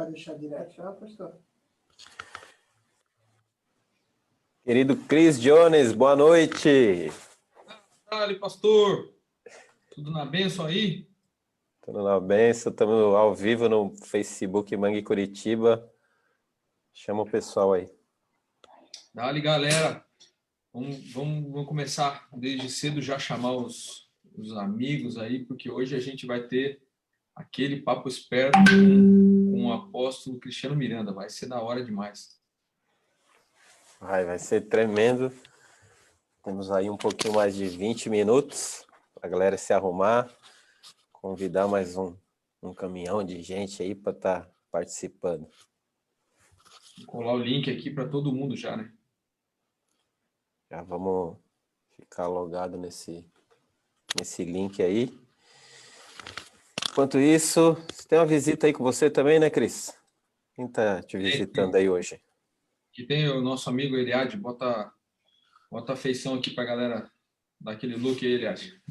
Pode deixar direto já, pastor? Querido Cris Jones, boa noite. Dale, pastor. Tudo na bênção aí? Tudo na benção, estamos ao vivo no Facebook Mangue Curitiba. Chama o pessoal aí. Dale, galera. Vamos começar desde cedo já chamar os amigos aí, porque hoje a gente vai ter aquele papo esperto com o apóstolo Cristiano Miranda. Vai ser da hora demais. Vai ser tremendo. Temos aí um pouquinho mais de 20 minutos para a galera se arrumar. Convidar mais um caminhão de gente aí para estar participando. Vou colar o link aqui para todo mundo já, né? Já vamos ficar logado nesse link aí. Enquanto isso, você tem uma visita aí com você também, né, Cris? Quem está te visitando aí hoje? Aqui tem o nosso amigo Eliade. Bota a feição aqui para a galera daquele look aí, Eliade.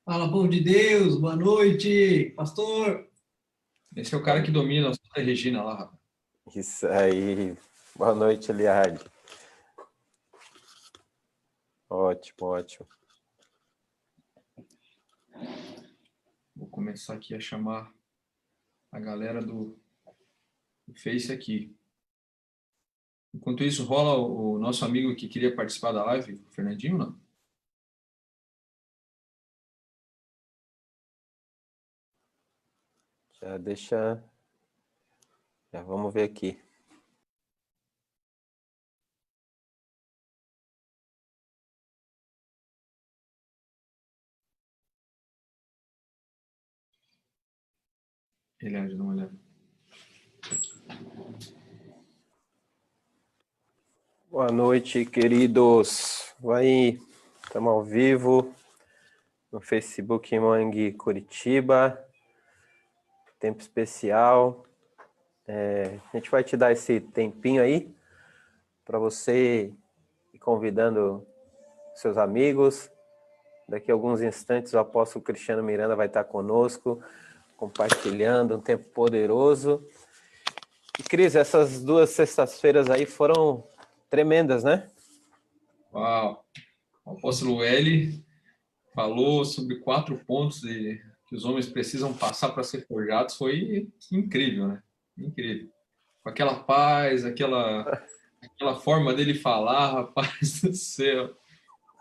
Fala, povo de Deus, boa noite, pastor. Esse é o cara que domina a Santa Regina lá, rapaz. Isso aí. Boa noite, Eliade. Ótimo, ótimo. Vou começar aqui a chamar a galera do Face aqui. Enquanto isso, rola o nosso amigo que queria participar da live, o Fernandinho, não? Já vamos ver aqui. Ele dá uma olhada. Boa noite, queridos. Vai, estamos ao vivo no Facebook Mangue Curitiba. Tempo especial. A gente vai te dar esse tempinho aí para você ir convidando seus amigos. Daqui a alguns instantes o apóstolo Cristiano Miranda vai estar conosco, compartilhando um tempo poderoso. E, Cris, essas 2 sextas-feiras aí foram tremendas, né? Uau! O apóstolo L falou sobre 4 pontos que os homens precisam passar para ser forjados. Foi incrível, né? Incrível. Com aquela paz, aquela forma dele falar, rapaz do céu.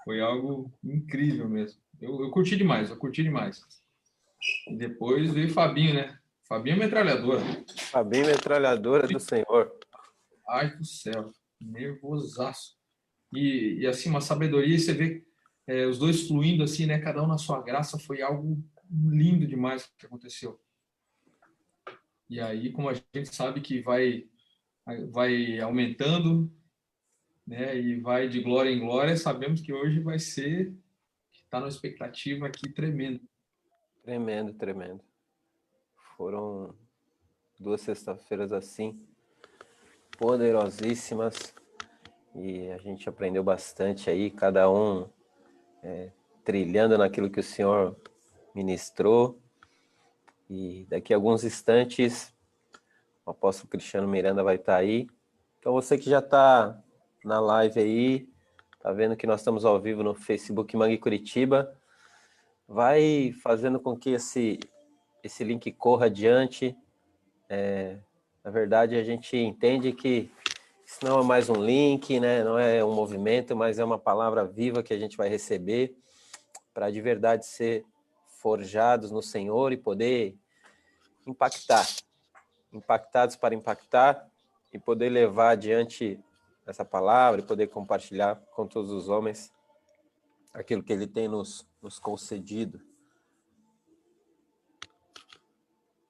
Foi algo incrível mesmo. Eu curti demais, eu curti demais. E depois veio Fabinho, né? Fabinho é metralhadora. Fabinho, metralhadora do Senhor. Ai do céu, nervosaço. E assim, uma sabedoria, e você vê os dois fluindo assim, né? Cada um na sua graça, foi algo lindo demais que aconteceu. E aí, como a gente sabe que vai aumentando, né? E vai de glória em glória, sabemos que hoje vai ser, está numa expectativa aqui tremenda. Tremendo, tremendo. Foram 2 sextas-feiras assim, poderosíssimas, e a gente aprendeu bastante aí, cada um trilhando naquilo que o Senhor ministrou. E daqui a alguns instantes o apóstolo Cristiano Miranda vai estar aí. Então você que já está na live aí, tá vendo que nós estamos ao vivo no Facebook Mangue Curitiba, vai fazendo com que esse link corra adiante. Na verdade, a gente entende que isso não é mais um link, né? Não é um movimento, mas é uma palavra viva que a gente vai receber para de verdade ser forjados no Senhor e poder impactados para impactar e poder levar adiante essa palavra e poder compartilhar com todos os homens aquilo que Ele tem nos concedido.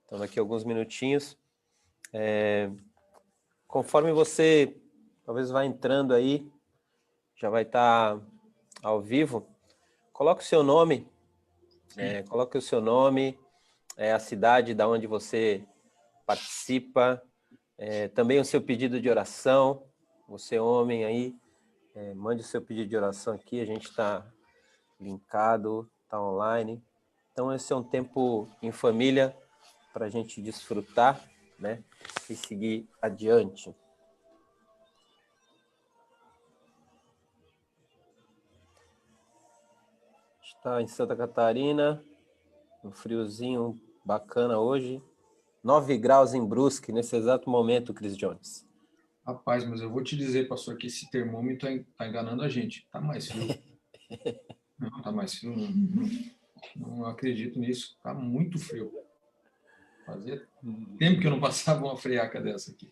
Então, daqui a alguns minutinhos, conforme você talvez vá entrando aí, já vai estar ao vivo, coloque o seu nome, a cidade da onde você participa, também o seu pedido de oração, você homem aí, mande o seu pedido de oração aqui, a gente está linkado, está online. Então esse é um tempo em família para a gente desfrutar, né? E seguir adiante. Está em Santa Catarina, um friozinho bacana hoje. 9 graus em Brusque, nesse exato momento, Chris Jones. Rapaz, mas eu vou te dizer, pastor, que esse termômetro tá enganando a gente. Tá mais frio. Não, tá mais frio. Não acredito nisso. Tá muito frio. Fazia tempo que eu não passava uma friaca dessa aqui.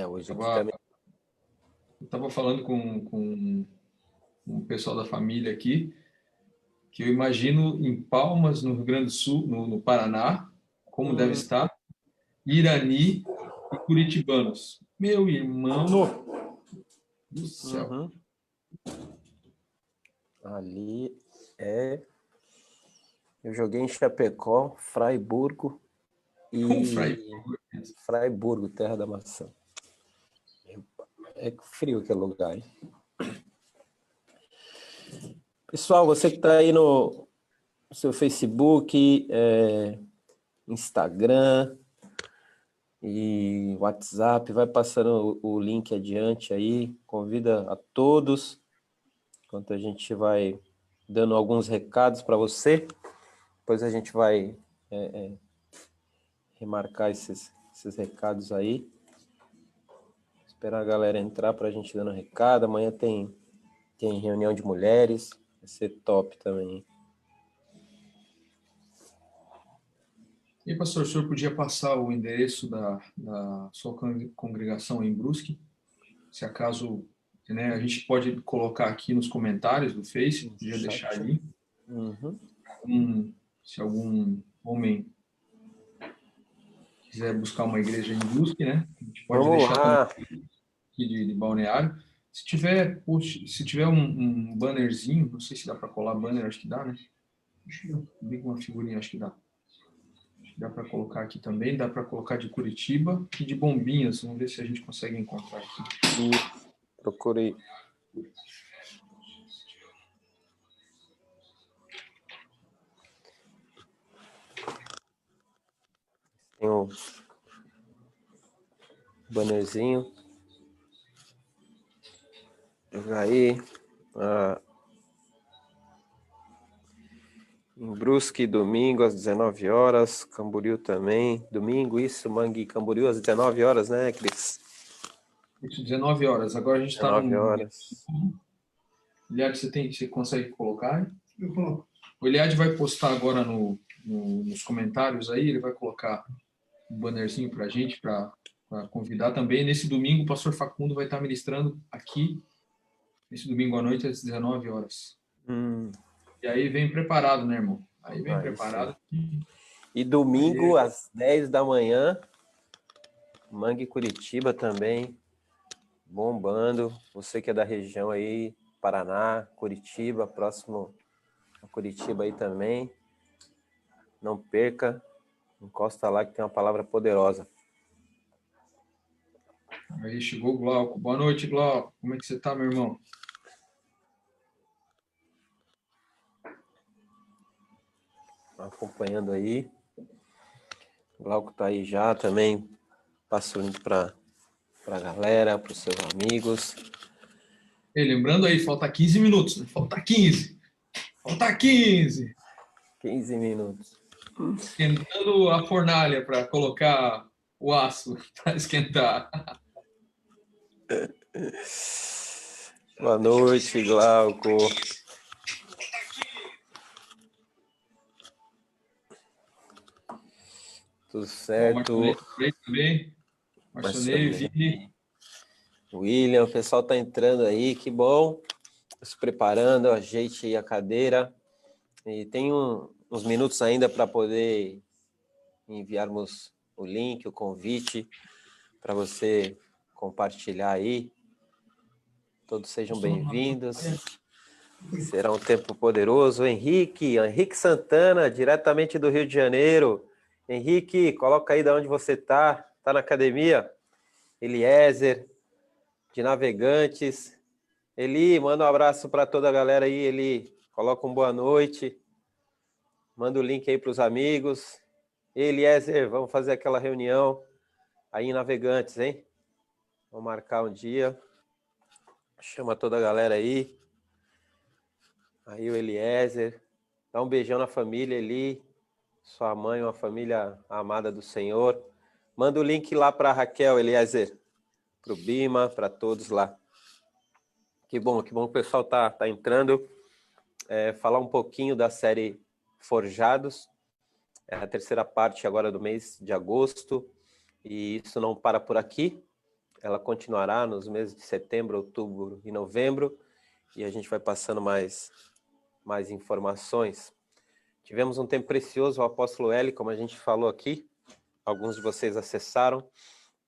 Hoje aqui também. Eu estava falando com o pessoal da família aqui, que eu imagino em Palmas, no Rio Grande do Sul, no Paraná, como deve estar, Irani e curitibanos. Meu irmão do céu. Ali eu joguei em Chapecó, Fraiburgo e Fraiburgo, terra da maçã. É frio aquele lugar, hein? Pessoal, você que está aí no seu Facebook, Instagram e WhatsApp, vai passando o link adiante aí, convida a todos, enquanto a gente vai dando alguns recados para você, depois a gente vai remarcar esses recados aí, esperar a galera entrar para a gente dando recado. Amanhã tem reunião de mulheres, vai ser top também. E, pastor, o senhor podia passar o endereço da sua congregação em Brusque? Se acaso, né, a gente pode colocar aqui nos comentários do Face, podia deixar ali. Se algum homem quiser buscar uma igreja em Brusque, né, a gente pode deixar também aqui de Balneário. Se tiver um bannerzinho, não sei se dá para colar banner, acho que dá, né? Liga uma figurinha, acho que dá. Dá para colocar aqui também, dá para colocar de Curitiba e de Bombinhas. Vamos ver se a gente consegue encontrar aqui. Procurei. Tem um bannerzinho. Jogar aí. Em Brusque, domingo, às 19 horas. Camboriú também. Domingo, isso, Mangue e Camboriú, às 19 horas, né, Cris? Isso, 19 horas. Agora a gente está no... 19 horas. Eliade, você consegue colocar? Eu coloco. O Eliade vai postar agora nos comentários aí, ele vai colocar um bannerzinho para a gente, para convidar também. Nesse domingo, o pastor Facundo vai estar ministrando aqui, nesse domingo à noite, às 19 horas. E aí vem preparado, né, irmão? Aí vem preparado. E domingo, às 10 da manhã, Mangue Curitiba também, bombando. Você que é da região aí, Paraná, Curitiba, próximo a Curitiba aí também. Não perca, encosta lá que tem uma palavra poderosa. Aí chegou o Glauco. Boa noite, Glauco. Como é que você tá, meu irmão? Acompanhando aí. O Glauco tá aí já também. Passa o link para a galera, para os seus amigos. E lembrando aí, falta 15 minutos. Né? Falta 15. Falta 15. 15 minutos. Esquentando a fornalha para colocar o aço para esquentar. Boa noite, Glauco. Tudo certo. Marcionei, Vini. William, o pessoal tá entrando aí, que bom. Se preparando, ajeite aí a cadeira. E tem uns minutos ainda para poder enviarmos o link, o convite, para você compartilhar aí. Todos sejam bem-vindos. Será um tempo poderoso. Henrique Santana, diretamente do Rio de Janeiro. Henrique, coloca aí de onde você está. Está na academia? Eliezer, de Navegantes. Eli, manda um abraço para toda a galera aí. Eli, coloca um boa noite. Manda o link aí para os amigos. Eliezer, vamos fazer aquela reunião aí em Navegantes, hein? Vamos marcar um dia. Chama toda a galera aí. Aí o Eliezer. Dá um beijão na família, Eli. Sua mãe, uma família amada do Senhor. Manda o link lá para a Raquel, Eliezer. Para o Bima, para todos lá. Que bom que o pessoal tá entrando. Falar um pouquinho da série Forjados. É a terceira parte agora do mês de agosto. E isso não para por aqui. Ela continuará nos meses de setembro, outubro e novembro. E a gente vai passando mais informações. Tivemos um tempo precioso, o apóstolo Eli, como a gente falou aqui. Alguns de vocês acessaram.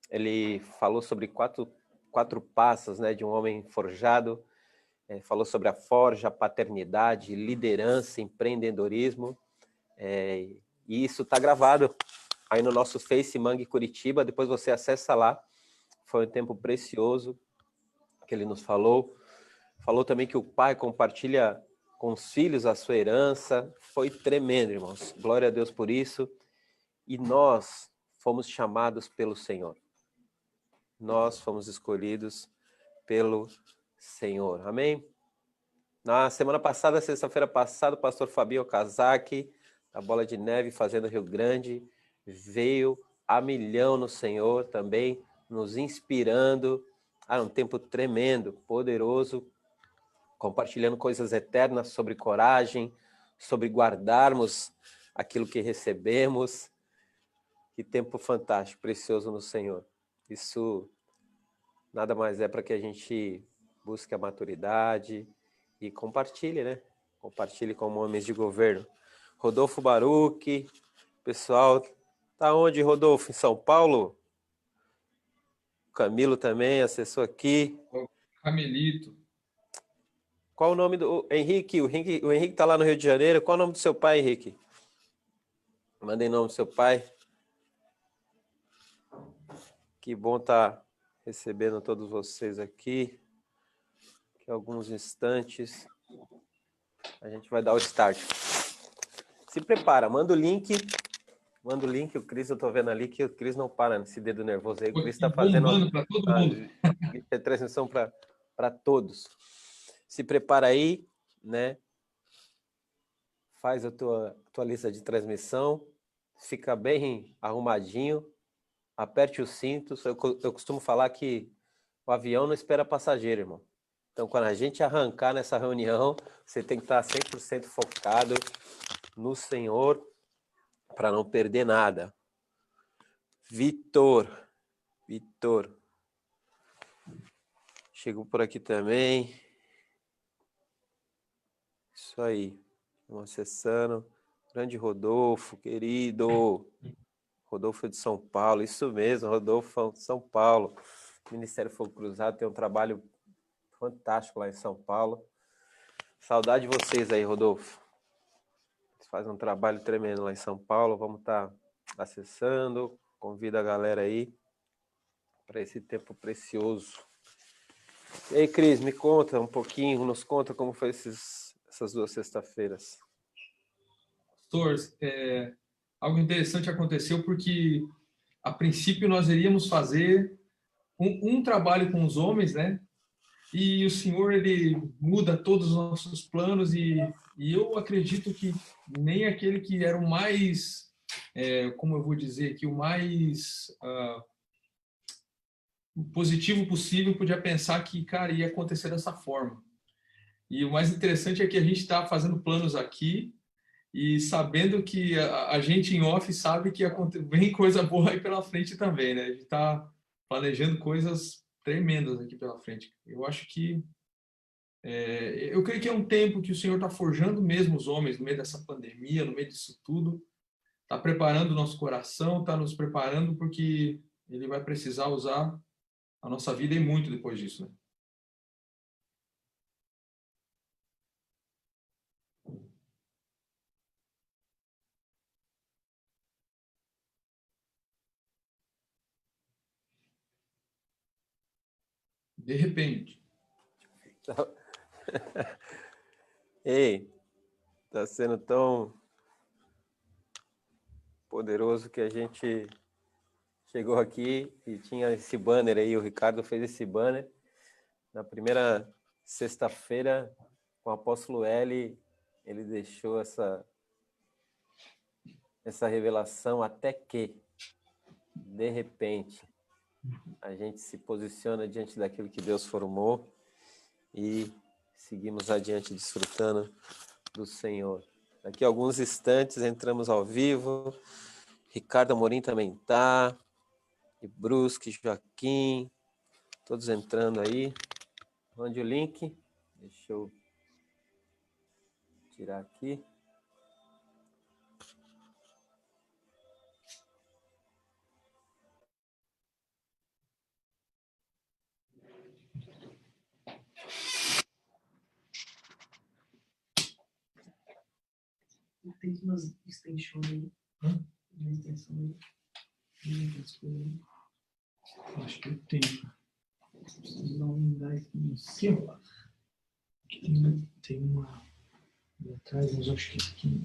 Ele falou sobre quatro passos, né, de um homem forjado. Falou sobre a forja, paternidade, liderança, empreendedorismo. E isso está gravado aí no nosso Face Mangue Curitiba. Depois você acessa lá. Foi um tempo precioso que ele nos falou. Falou também que o pai compartilha com os filhos a sua herança. Foi tremendo, irmãos. Glória a Deus por isso. E nós fomos chamados pelo Senhor. Nós fomos escolhidos pelo Senhor. Amém? Na semana passada, sexta-feira passada, o pastor Fabio Okazaki, da Bola de Neve, Fazenda Rio Grande, veio a milhão no Senhor também, nos inspirando. Um tempo tremendo, poderoso, compartilhando coisas eternas sobre coragem, sobre guardarmos aquilo que recebemos. Que tempo fantástico, precioso no Senhor. Isso nada mais é para que a gente busque a maturidade e compartilhe, né? Compartilhe como homens de governo. Rodolfo Baruch, pessoal, tá onde, Rodolfo? Em São Paulo? O Camilo também acessou aqui. Camelito. Qual o nome do Henrique? O Henrique tá lá no Rio de Janeiro. Qual o nome do seu pai, Henrique? Mandem nome do seu pai. Que bom estar recebendo todos vocês aqui. Daqui a alguns instantes a gente vai dar o start. Se prepara, manda o link. Manda o link, o Cris, eu tô vendo ali que o Cris não para nesse dedo nervoso aí. O Cris está fazendo para todo mundo. A transmissão para todos. Se prepara aí, né? Faz a tua lista de transmissão, fica bem arrumadinho, aperte os cintos. Eu costumo falar que o avião não espera passageiro, irmão. Então, quando a gente arrancar nessa reunião, você tem que estar 100% focado no Senhor para não perder nada. Vitor. Chegou por aqui também. Isso aí. Vamos acessando. Grande Rodolfo, querido. Rodolfo de São Paulo. Isso mesmo, Rodolfo de São Paulo. O Ministério Fogo Cruzado tem um trabalho fantástico lá em São Paulo. Saudade de vocês aí, Rodolfo. Vocês fazem um trabalho tremendo lá em São Paulo. Vamos estar acessando. Convido a galera aí para esse tempo precioso. E aí, Cris, me conta um pouquinho, nos conta como foi essas 2 sexta-feiras. Pastor, algo interessante aconteceu porque, a princípio, nós iríamos fazer um trabalho com os homens, né? E o Senhor, ele muda todos os nossos planos e eu acredito que nem aquele que era o mais, como eu vou dizer, que o mais positivo possível podia pensar que, cara, ia acontecer dessa forma. E o mais interessante é que a gente está fazendo planos aqui e sabendo que a gente em off sabe que vem coisa boa aí pela frente também, né? A gente está planejando coisas tremendas aqui pela frente. Eu acho que eu creio que é um tempo que o Senhor está forjando mesmo os homens no meio dessa pandemia, no meio disso tudo. Está preparando o nosso coração, está nos preparando porque Ele vai precisar usar a nossa vida e muito depois disso, né? De repente. Ei, tá sendo tão poderoso que a gente chegou aqui e tinha esse banner aí, o Ricardo fez esse banner. Na primeira sexta-feira, com o apóstolo L, ele deixou essa revelação até que, de repente, a gente se posiciona diante daquilo que Deus formou e seguimos adiante desfrutando do Senhor. Daqui a alguns instantes entramos ao vivo. Ricardo Amorim também está. E Brusque, Joaquim, todos entrando aí. Mande o link. Deixa eu tirar aqui. Tem umas extensões aí. Uma extensão aí. Acho que eu tenho. Preciso dar um gás aqui no céu. Tem uma ali atrás, mas acho que aqui.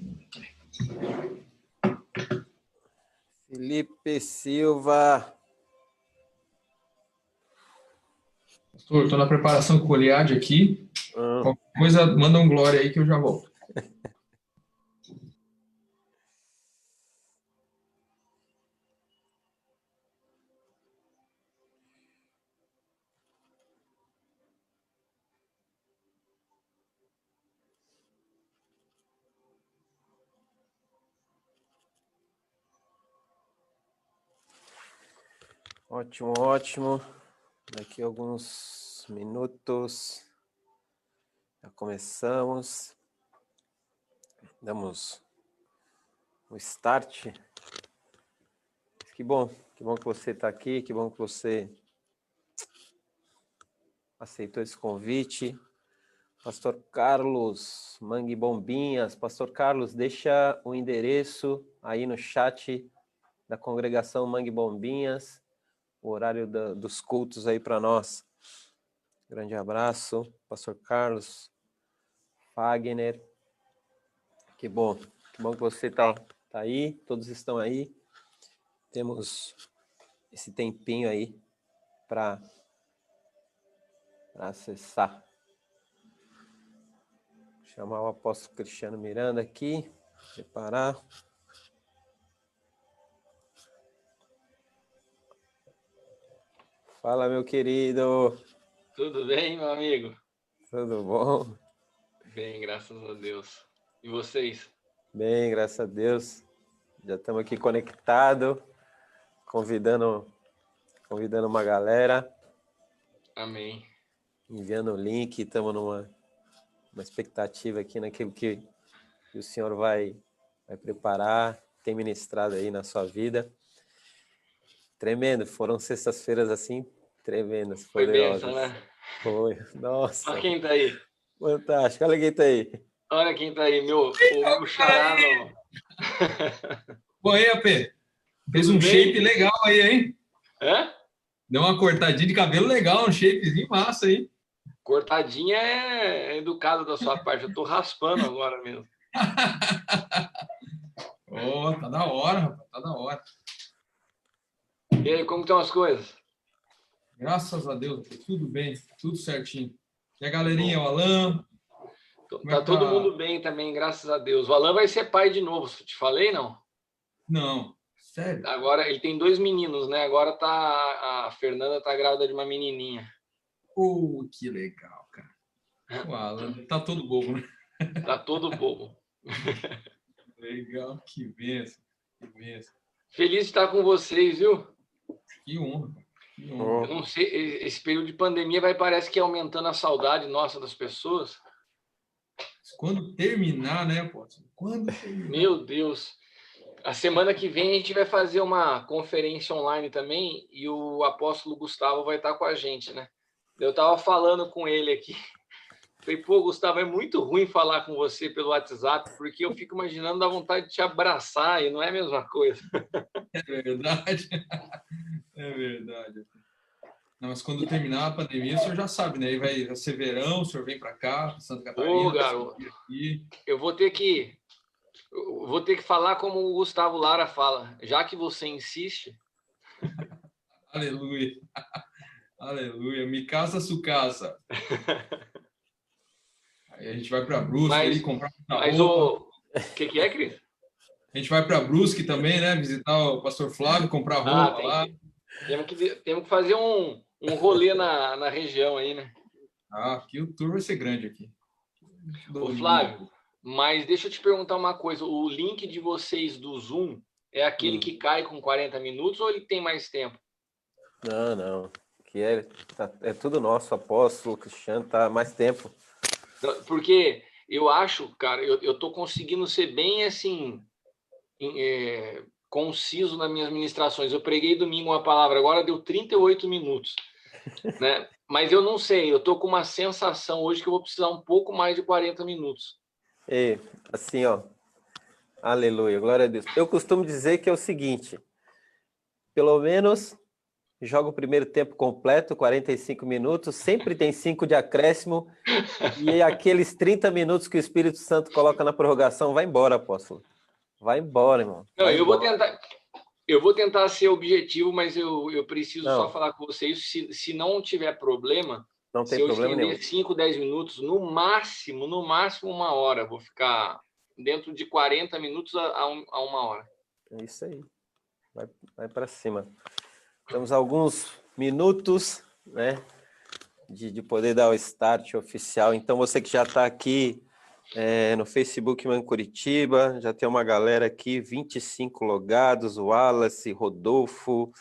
Felipe Silva. Pastor, estou na preparação com o Eliade aqui. Qualquer coisa, manda um glória aí que eu já volto. Ótimo, ótimo. Daqui a alguns minutos já começamos. Damos o start. Que bom que você está aqui, que bom que você aceitou esse convite. Pastor Carlos Mangue Bombinhas. Pastor Carlos, deixa o endereço aí no chat da congregação Mangue Bombinhas, o horário dos cultos aí para nós. Grande abraço, Pastor Carlos, Fagner. Que bom que você tá aí, todos estão aí. Temos esse tempinho aí para acessar. Vou chamar o apóstolo Cristiano Miranda aqui, preparar. Fala, meu querido. Tudo bem, meu amigo? Tudo bom? Bem, graças a Deus. E vocês? Bem, graças a Deus. Já estamos aqui conectados, convidando uma galera. Amém. Enviando o link, estamos numa expectativa aqui naquilo que o Senhor vai preparar, tem ministrado aí na sua vida. Tremendo, foram sextas-feiras assim, tremendas, Foi poderosas. bênção, né? Foi, nossa. Olha quem tá aí. Fantástico, olha quem tá aí. Olha quem tá aí, o meu xará. Bom, aí, AP. Fez Tudo um bem? shape legal aí, hein? Hã? Deu uma cortadinha de cabelo legal, um shapezinho massa aí. Cortadinha é educado da sua parte. Eu tô raspando agora mesmo. Tá da hora, rapaz, tá da hora. E aí, como estão as coisas? Graças a Deus, tudo bem, tudo certinho. E a galerinha, o Alan? Tá todo mundo bem também, graças a Deus. O Alan vai ser pai de novo, te falei, não? Não, sério? Agora, ele tem 2 meninos, né? Agora a Fernanda tá grávida de uma menininha. Que legal, cara. O Alan tá todo bobo, né? Tá todo bobo. Legal, que benção, que benção. Feliz de estar com vocês, viu? Que honra, que Eu honra. não sei, esse período de pandemia parece que aumentando a saudade nossa das pessoas. Quando terminar, né, Potts? Quando terminar? Meu Deus. A semana que vem a gente vai fazer uma conferência online também e o apóstolo Gustavo vai estar com a gente, né? Eu estava falando com ele aqui. Falei, pô, Gustavo, é muito ruim falar com você pelo WhatsApp, porque eu fico imaginando a vontade de te abraçar e não é a mesma coisa. É verdade. É verdade. Não, mas quando terminar a pandemia, o senhor já sabe, né? Aí vai ser verão, o senhor vem para cá, para Santa Catarina. Ô, garoto, aqui. eu vou ter que Eu vou ter que falar como o Gustavo Lara fala. Já que você insiste... Aleluia. Aleluia. Me casa, su casa. Aí a gente vai para Brusque aí comprar muita roupa. O que é, Cris? A gente vai para Brusque também, né? Visitar o pastor Flávio, comprar roupa lá. Temos que fazer um rolê na região aí, né? Aqui o tour vai ser grande aqui. Ô, Flávio, mas deixa eu te perguntar uma coisa. O link de vocês do Zoom é aquele que cai com 40 minutos ou ele tem mais tempo? Não. Que é tudo nosso, apóstolo, Cristiano, tá mais tempo. Porque eu acho, cara, eu tô conseguindo ser bem assim, conciso nas minhas ministrações. Eu preguei domingo uma palavra, agora deu 38 minutos, né? Mas eu não sei, eu tô com uma sensação hoje que eu vou precisar um pouco mais de 40 minutos. E assim, ó, aleluia, glória a Deus. Eu costumo dizer que é o seguinte, pelo menos joga o primeiro tempo completo, 45 minutos, sempre tem 5 de acréscimo, e aqueles 30 minutos que o Espírito Santo coloca na prorrogação, vai embora, apóstolo. Vai embora, irmão. Não, eu vou tentar ser objetivo, mas eu preciso só falar com vocês, se não tiver problema, não tem se eu problema estender nenhum. 5, 10 minutos, no máximo 1 hora, vou ficar dentro de 40 minutos a 1 hora. É isso aí. Vai para cima. Temos alguns minutos, né, de poder dar o start oficial. Então, você que já está aqui no Facebook Man Curitiba, já tem uma galera aqui, 25 logados, o Wallace, Rodolfo,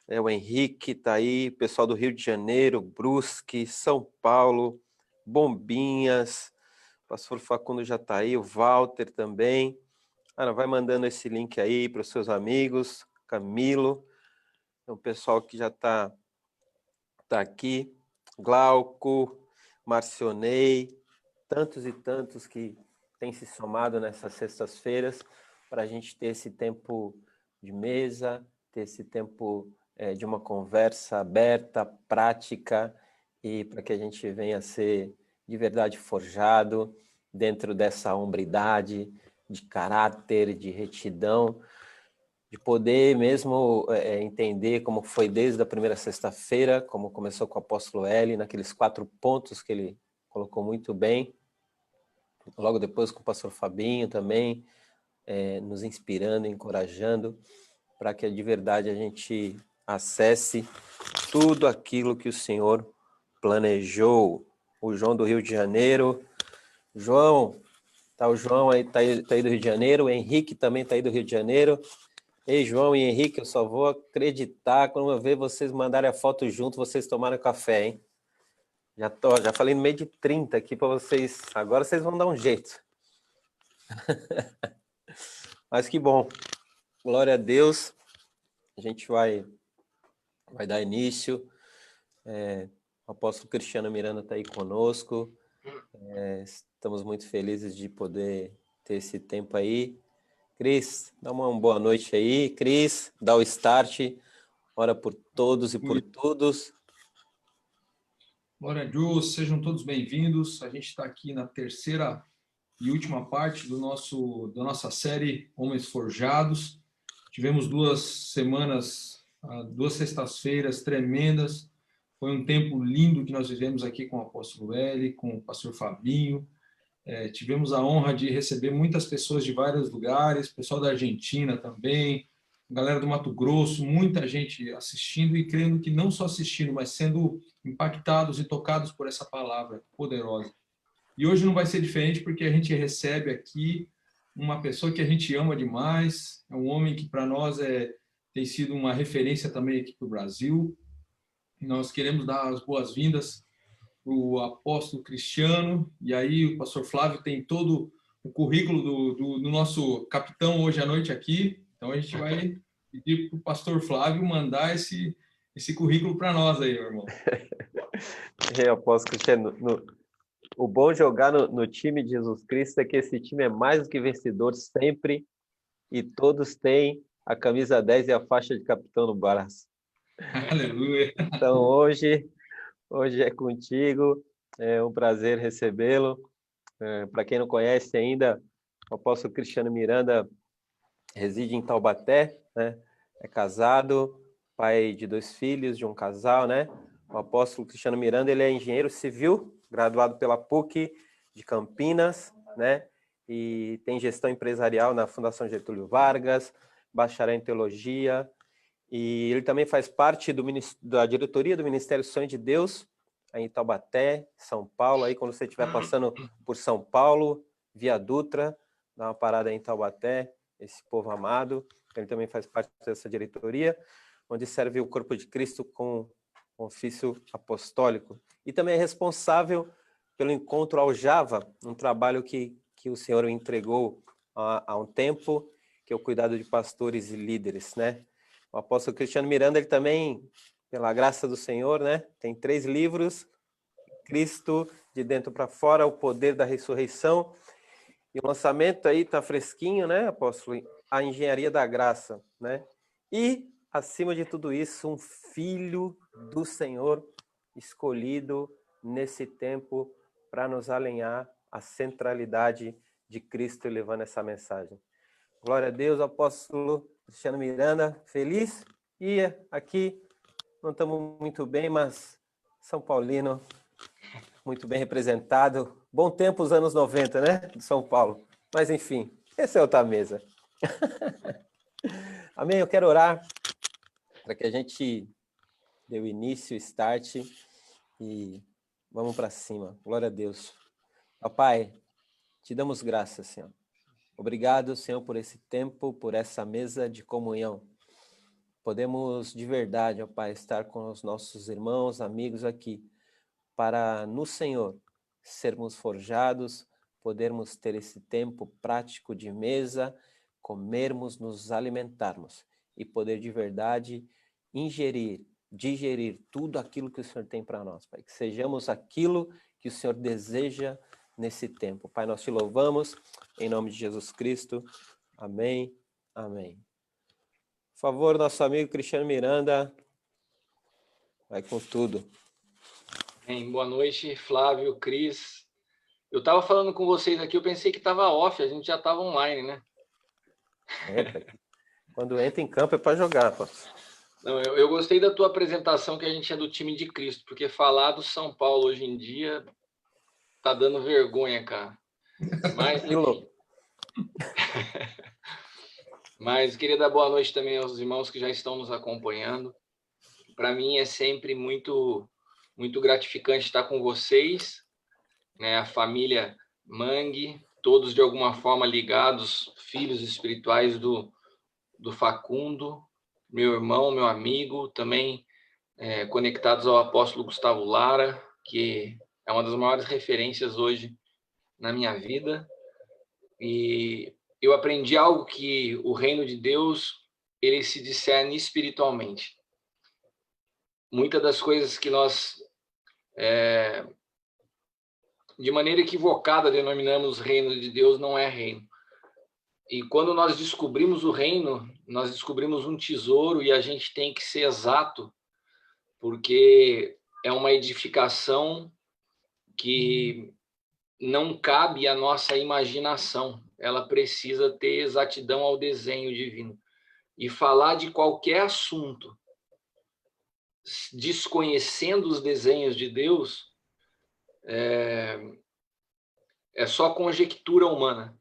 o Henrique está aí, pessoal do Rio de Janeiro, Brusque, São Paulo, Bombinhas, o pastor Facundo já está aí, o Walter também. Vai mandando esse link aí para os seus amigos, Camilo, o pessoal que já tá aqui, Glauco, Marcionei, tantos e tantos que têm se somado nessas sextas-feiras para a gente ter esse tempo de mesa, ter esse tempo de uma conversa aberta, prática, e para que a gente venha a ser de verdade forjado dentro dessa hombridade, de caráter, de retidão, de poder mesmo entender como foi desde a primeira sexta-feira, como começou com o apóstolo L, naqueles 4 pontos que ele colocou muito bem, logo depois com o pastor Fabinho também, nos inspirando, encorajando, para que de verdade a gente acesse tudo aquilo que o Senhor planejou. O João do Rio de Janeiro, João, o João aí, tá aí do Rio de Janeiro, o Henrique também tá aí do Rio de Janeiro. Ei, João e Henrique, eu só vou acreditar quando eu ver vocês mandarem a foto junto, vocês tomaram café, hein? Já falei no meio de 30 aqui para vocês. Agora vocês vão dar um jeito. Mas que bom. Glória a Deus. A gente vai dar início. O apóstolo Cristiano Miranda está aí conosco. Estamos muito felizes de poder ter esse tempo aí. Cris, dá uma boa noite aí. Cris, dá o start. Ora por todos e por todos. Glória a Deus, sejam todos bem-vindos. A gente está aqui na terceira e última parte da nossa série Homens Forjados. Tivemos 2 semanas, 2 sextas-feiras tremendas. Foi um tempo lindo que nós vivemos aqui com o apóstolo L, com o pastor Fabinho. Tivemos a honra de receber muitas pessoas de vários lugares, pessoal da Argentina também, galera do Mato Grosso, muita gente assistindo e crendo que não só assistindo, mas sendo impactados e tocados por essa palavra poderosa. E hoje não vai ser diferente, porque a gente recebe aqui uma pessoa que a gente ama demais, é um homem que para nós tem sido uma referência também aqui para o Brasil. Nós queremos dar as boas-vindas o apóstolo Cristiano, e aí o pastor Flávio tem todo o currículo do nosso capitão hoje à noite aqui, então a gente vai pedir para o pastor Flávio mandar esse currículo para nós aí, meu irmão. Apóstolo Cristiano, o bom de jogar no time de Jesus Cristo é que esse time é mais do que vencedor sempre, e todos têm a camisa 10 e a faixa de capitão no braço. Aleluia! Então hoje é contigo, é um prazer recebê-lo. Para quem não conhece ainda, O apóstolo Cristiano Miranda reside em Taubaté, né? É casado, pai de 2 filhos, de um casal, né? O apóstolo Cristiano Miranda, ele é engenheiro civil, graduado pela PUC de Campinas, né? E tem gestão empresarial na Fundação Getúlio Vargas, bacharel em teologia, e ele também faz parte da diretoria do Ministério Sonho de Deus, aí em Taubaté, São Paulo. Aí quando você estiver passando por São Paulo, via Dutra, dá uma parada aí em Taubaté, esse povo amado. Ele também faz parte dessa diretoria, onde serve o corpo de Cristo com ofício apostólico. E também é responsável pelo encontro ao Java, um trabalho que o Senhor me entregou há um tempo, que é o cuidado de pastores e líderes, né? O apóstolo Cristiano Miranda, ele também, pela graça do Senhor, né, tem 3 livros, Cristo de Dentro para Fora, o Poder da Ressurreição, e o lançamento aí tá fresquinho, né, apóstolo? A Engenharia da Graça, né? E, acima de tudo isso, um filho do Senhor escolhido nesse tempo para nos alinhar à centralidade de Cristo, levando essa mensagem. Glória a Deus, apóstolo Cristiano Miranda, feliz. E aqui não estamos muito bem, mas São Paulino, muito bem representado. Bom tempo os anos 90, né? De São Paulo. Mas, enfim, essa é outra mesa. Amém? Eu quero orar para que a gente dê o início, start e vamos para cima. Glória a Deus. Papai, te damos graças, Senhor. Obrigado, Senhor, por esse tempo, por essa mesa de comunhão. Podemos, de verdade, ó Pai, estar com os nossos irmãos, amigos aqui, para, no Senhor, sermos forjados, podermos ter esse tempo prático de mesa, comermos, nos alimentarmos e poder, de verdade, ingerir, digerir tudo aquilo que o Senhor tem para nós, Pai. Que sejamos aquilo que o Senhor deseja nesse tempo. Pai, nós te louvamos, em nome de Jesus Cristo. Amém, amém. Por favor, nosso amigo Cristiano Miranda, vai com tudo. Bem, boa noite, Flávio, Cris. Eu estava falando com vocês aqui, eu pensei que estava off, a gente já estava online, né? Quando entra em campo é para jogar, pô. Não, eu gostei da tua apresentação, que a gente é do time de Cristo, porque falar do São Paulo hoje em dia tá dando vergonha, cara. Mas, enfim. Mas queria dar boa noite também aos irmãos que já estão nos acompanhando. Para mim é sempre muito gratificante estar com vocês, né? A família Mangue, todos de alguma forma ligados, filhos espirituais do Facundo, meu irmão, meu amigo, também conectados ao apóstolo Gustavo Lara, que é uma das maiores referências hoje na minha vida. E eu aprendi algo, que o reino de Deus, ele se discerne espiritualmente. Muitas das coisas que nós, de maneira equivocada, denominamos reino de Deus, não é reino. E quando nós descobrimos o reino, nós descobrimos um tesouro, e a gente tem que ser exato, porque é uma edificação que não cabe à nossa imaginação. Ela precisa ter exatidão ao desenho divino. E falar de qualquer assunto desconhecendo os desenhos de Deus é só conjectura humana.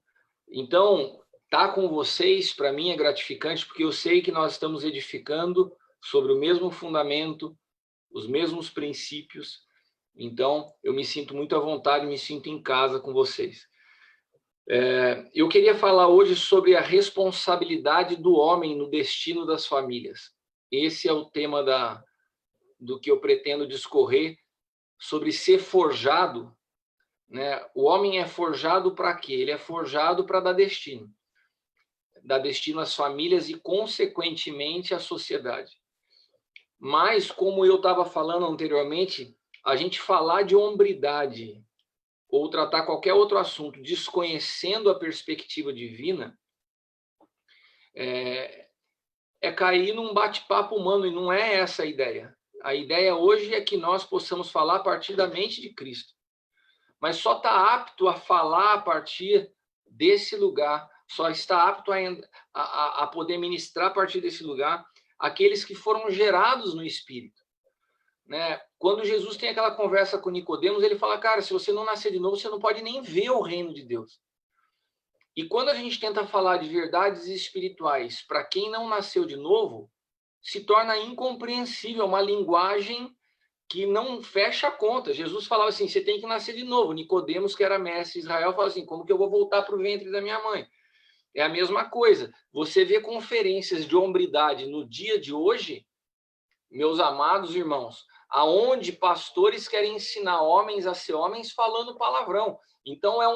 Então, estar com vocês, para mim, é gratificante, porque eu sei que nós estamos edificando sobre o mesmo fundamento, os mesmos princípios. Então, eu me sinto muito à vontade, me sinto em casa com vocês. Eu queria falar hoje sobre a responsabilidade do homem no destino das famílias. Esse é o tema do que eu pretendo discorrer, sobre ser forjado, né? O homem é forjado para quê? Ele é forjado para dar destino. Dar destino às famílias e, consequentemente, à sociedade. Mas, como eu estava falando anteriormente, a gente falar de hombridade ou tratar qualquer outro assunto desconhecendo a perspectiva divina é cair num bate-papo humano, e não é essa a ideia. A ideia hoje é que nós possamos falar a partir da mente de Cristo. Mas só está apto a falar a partir desse lugar, só está apto a poder ministrar a partir desse lugar aqueles que foram gerados no Espírito. Né? Quando Jesus tem aquela conversa com Nicodemos, ele fala, cara, se você não nascer de novo, você não pode nem ver o reino de Deus. E quando a gente tenta falar de verdades espirituais para quem não nasceu de novo, se torna incompreensível, uma linguagem que não fecha a conta. Jesus falava assim, você tem que nascer de novo. Nicodemos, que era mestre de Israel, fala assim, como que eu vou voltar para o ventre da minha mãe? É a mesma coisa. Você vê conferências de hombridade no dia de hoje, meus amados irmãos, aonde pastores querem ensinar homens a ser homens falando palavrão. Então é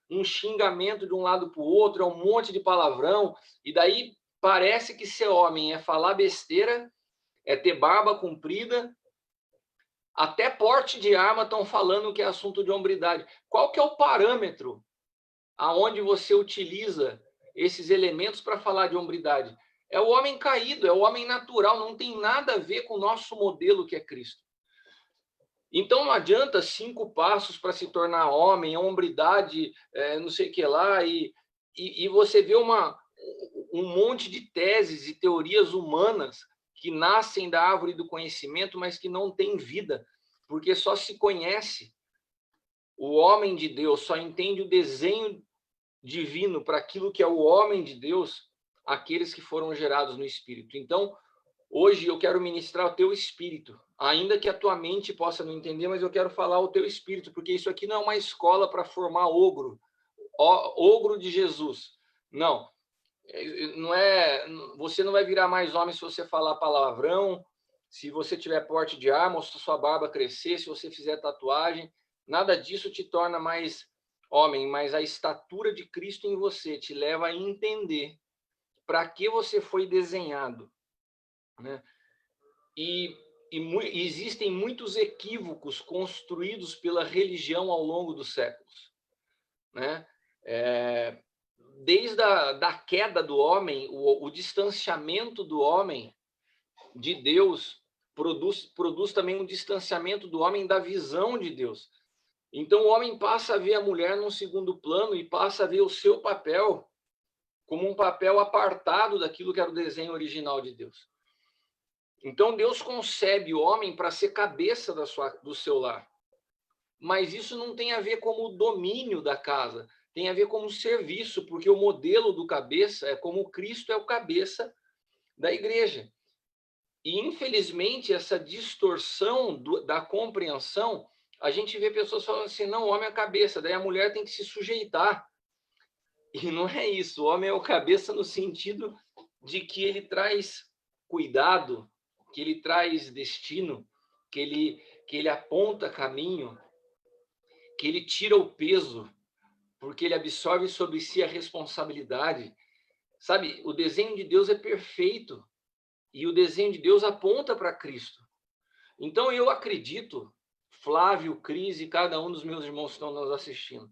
um xingamento de um lado para o outro, é um monte de palavrão, e daí parece que ser homem é falar besteira, é ter barba comprida, até porte de arma estão falando que é assunto de hombridade. Qual que é o parâmetro aonde você utiliza esses elementos para falar de hombridade? É o homem caído, é o homem natural, não tem nada a ver com o nosso modelo que é Cristo. Então não adianta 5 passos para se tornar homem, hombridade, não sei o que lá, e você vê um monte de teses e teorias humanas que nascem da árvore do conhecimento, mas que não têm vida, porque só se conhece o homem de Deus, só entende o desenho divino para aquilo que é o homem de Deus, aqueles que foram gerados no Espírito. Então, hoje eu quero ministrar o teu espírito, ainda que a tua mente possa não entender, mas eu quero falar o teu espírito, porque isso aqui não é uma escola para formar ogro de Jesus. Não é. Você não vai virar mais homem se você falar palavrão, se você tiver porte de arma, ou se sua barba crescer, se você fizer tatuagem, nada disso te torna mais homem, mas a estatura de Cristo em você te leva a entender para que você foi desenhado, né? E existem muitos equívocos construídos pela religião ao longo dos séculos, né? Desde a queda do homem, o distanciamento do homem de Deus produz também um distanciamento do homem da visão de Deus. Então o homem passa a ver a mulher num segundo plano e passa a ver o seu papel como um papel apartado daquilo que era o desenho original de Deus. Então Deus concebe o homem para ser cabeça do seu lar. Mas isso não tem a ver como o domínio da casa, tem a ver como serviço, porque o modelo do cabeça é como Cristo é o cabeça da igreja. E, infelizmente, essa distorção da compreensão, a gente vê pessoas falando assim, não, o homem é a cabeça, daí a mulher tem que se sujeitar. E não é isso, o homem é o cabeça no sentido de que ele traz cuidado, que ele traz destino, que ele aponta caminho, que ele tira o peso, porque ele absorve sobre si a responsabilidade. Sabe, o desenho de Deus é perfeito e o desenho de Deus aponta para Cristo. Então eu acredito, Flávio, Cris e cada um dos meus irmãos que estão nos assistindo,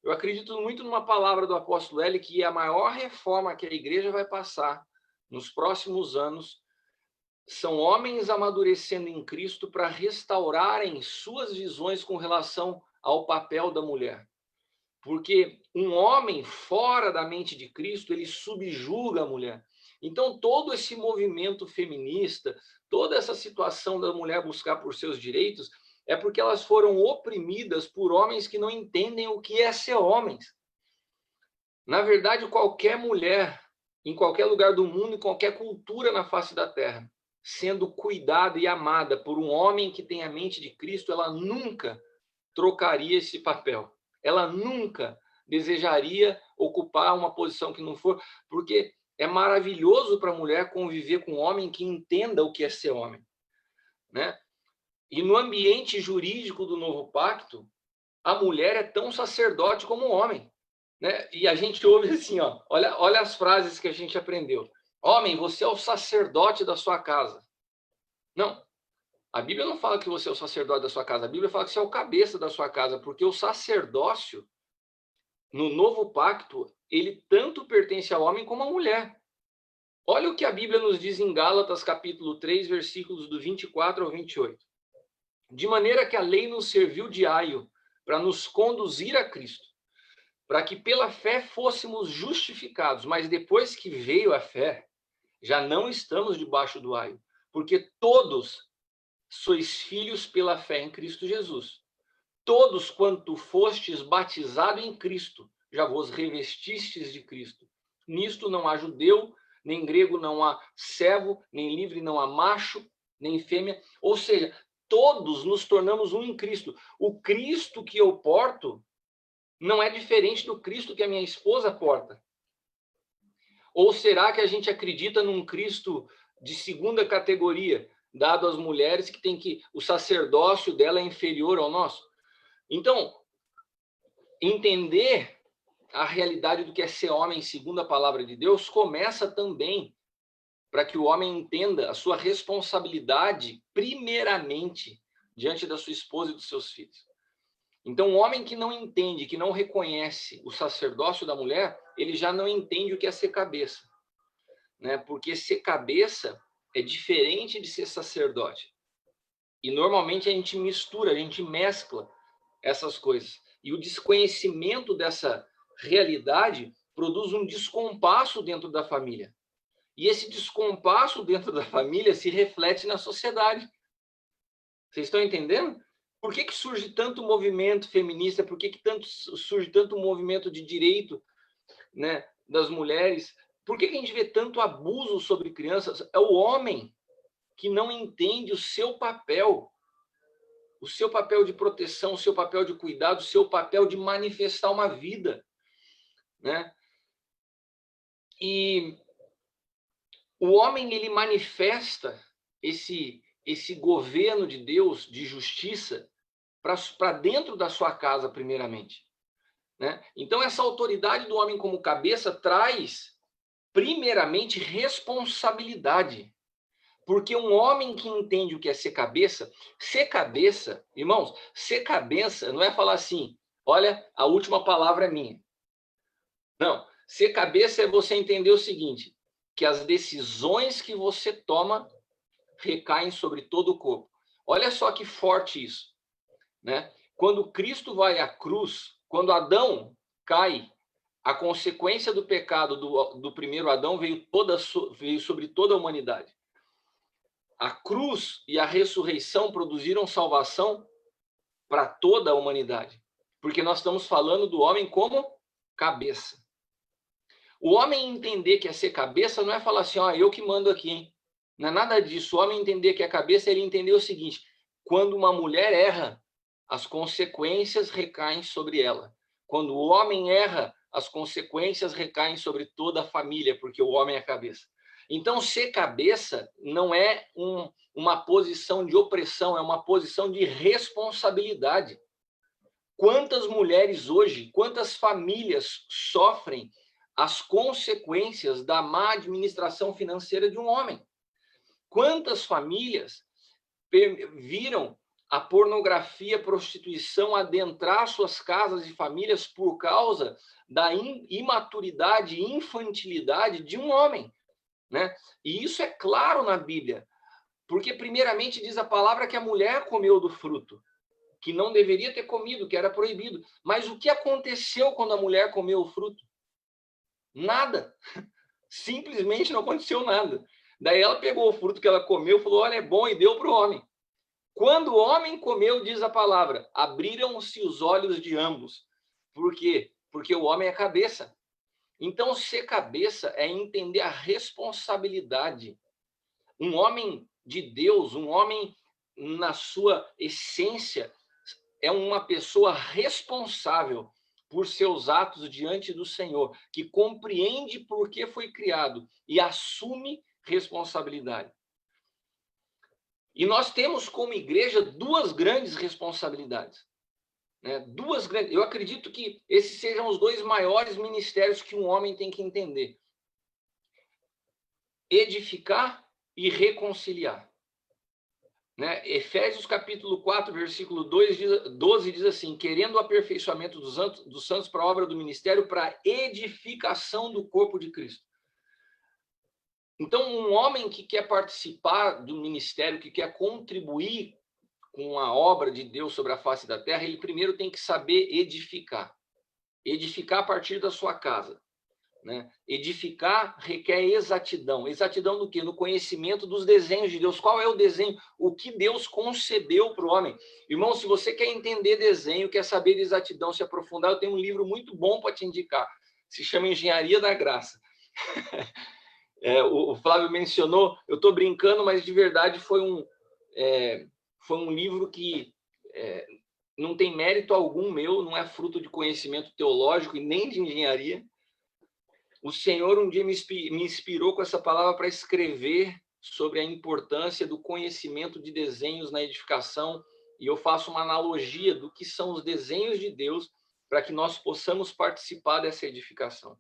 eu acredito muito numa palavra do apóstolo L, que a maior reforma que a igreja vai passar nos próximos anos são homens amadurecendo em Cristo para restaurarem suas visões com relação ao papel da mulher. Porque um homem fora da mente de Cristo, ele subjuga a mulher. Então, todo esse movimento feminista, toda essa situação da mulher buscar por seus direitos, é porque elas foram oprimidas por homens que não entendem o que é ser homens. Na verdade, qualquer mulher, em qualquer lugar do mundo, em qualquer cultura na face da terra, sendo cuidada e amada por um homem que tem a mente de Cristo, ela nunca trocaria esse papel. Ela nunca desejaria ocupar uma posição que não for, porque é maravilhoso para a mulher conviver com um homem que entenda o que é ser homem, né? E no ambiente jurídico do novo pacto, a mulher é tão sacerdote como o homem, né? E a gente ouve assim, ó, olha as frases que a gente aprendeu. Homem, você é o sacerdote da sua casa. Não, a Bíblia não fala que você é o sacerdote da sua casa, a Bíblia fala que você é o cabeça da sua casa, porque o sacerdócio, no novo pacto, ele tanto pertence ao homem como à mulher. Olha o que a Bíblia nos diz em Gálatas, capítulo 3, versículos do 24 ao 28. De maneira que a lei nos serviu de aio para nos conduzir a Cristo, para que pela fé fôssemos justificados. Mas depois que veio a fé, já não estamos debaixo do aio, porque todos sois filhos pela fé em Cristo Jesus. Todos quanto fostes batizado em Cristo, já vos revestistes de Cristo. Nisto não há judeu, nem grego, não há servo, nem livre, não há macho, nem fêmea. Ou seja, todos nos tornamos um em Cristo. O Cristo que eu porto não é diferente do Cristo que a minha esposa porta. Ou será que a gente acredita num Cristo de segunda categoria, dado às mulheres, que tem que o sacerdócio dela é inferior ao nosso? Então, entender a realidade do que é ser homem segundo a palavra de Deus começa também para que o homem entenda a sua responsabilidade, primeiramente, diante da sua esposa e dos seus filhos. Então, o homem que não entende, que não reconhece o sacerdócio da mulher, ele já não entende o que é ser cabeça, né? Porque ser cabeça é diferente de ser sacerdote. E normalmente a gente mistura, a gente mescla essas coisas. E o desconhecimento dessa realidade produz um descompasso dentro da família. E esse descompasso dentro da família se reflete na sociedade. Vocês estão entendendo? Por que surge tanto movimento feminista? Por que surge tanto movimento de direito, né, das mulheres? Por que a gente vê tanto abuso sobre crianças? É o homem que não entende o seu papel de proteção, o seu papel de cuidado, o seu papel de manifestar uma vida, né? E o homem, ele manifesta esse governo de Deus, de justiça, para dentro da sua casa, primeiramente, né? Então, essa autoridade do homem como cabeça traz, primeiramente, responsabilidade. Porque um homem que entende o que é ser cabeça, irmãos, ser cabeça não é falar assim, olha, a última palavra é minha. Não, ser cabeça é você entender o seguinte, que as decisões que você toma recaem sobre todo o corpo. Olha só que forte isso, né? Quando Cristo vai à cruz, quando Adão cai, a consequência do pecado do primeiro Adão veio sobre toda a humanidade. A cruz e a ressurreição produziram salvação para toda a humanidade, porque nós estamos falando do homem como cabeça. O homem entender que é ser cabeça não é falar assim, ó, eu que mando aqui, hein? Não é nada disso. O homem entender que é cabeça, ele entender o seguinte, quando uma mulher erra, as consequências recaem sobre ela. Quando o homem erra, as consequências recaem sobre toda a família, porque o homem é cabeça. Então, ser cabeça não é uma posição de opressão, é uma posição de responsabilidade. Quantas mulheres hoje, quantas famílias sofrem as consequências da má administração financeira de um homem? Quantas famílias viram a pornografia, a prostituição adentrar suas casas e famílias por causa da imaturidade e infantilidade de um homem, né? E isso é claro na Bíblia, porque primeiramente diz a palavra que a mulher comeu do fruto, que não deveria ter comido, que era proibido. Mas o que aconteceu quando a mulher comeu o fruto? Nada. Simplesmente não aconteceu nada. Daí ela pegou o fruto que ela comeu, falou, olha, é bom, e deu para o homem. Quando o homem comeu, diz a palavra, abriram-se os olhos de ambos. Por quê? Porque o homem é cabeça. Então, ser cabeça é entender a responsabilidade. Um homem de Deus, um homem na sua essência, é uma pessoa responsável por seus atos diante do Senhor, que compreende por que foi criado e assume responsabilidade. E nós temos como igreja duas grandes responsabilidades. Eu acredito que esses sejam os dois maiores ministérios que um homem tem que entender: edificar e reconciliar. Efésios capítulo 4, versículo 12 diz assim, querendo o aperfeiçoamento dos santos para a obra do ministério, para a edificação do corpo de Cristo. Então, um homem que quer participar do ministério, que quer contribuir com a obra de Deus sobre a face da terra, ele primeiro tem que saber edificar. edificar a partir da sua casa, né? Edificar requer exatidão. Exatidão do quê? No conhecimento dos desenhos de Deus. Qual é o desenho? O que Deus concedeu para o homem. Irmão, se você quer entender desenho, quer saber de exatidão, se aprofundar, eu tenho um livro muito bom para te indicar. Se chama Engenharia da Graça. O Flávio mencionou, eu estou brincando, mas de verdade foi um livro que não tem mérito algum meu, não é fruto de conhecimento teológico e nem de engenharia. O Senhor um dia me inspirou com essa palavra para escrever sobre a importância do conhecimento de desenhos na edificação, e eu faço uma analogia do que são os desenhos de Deus para que nós possamos participar dessa edificação.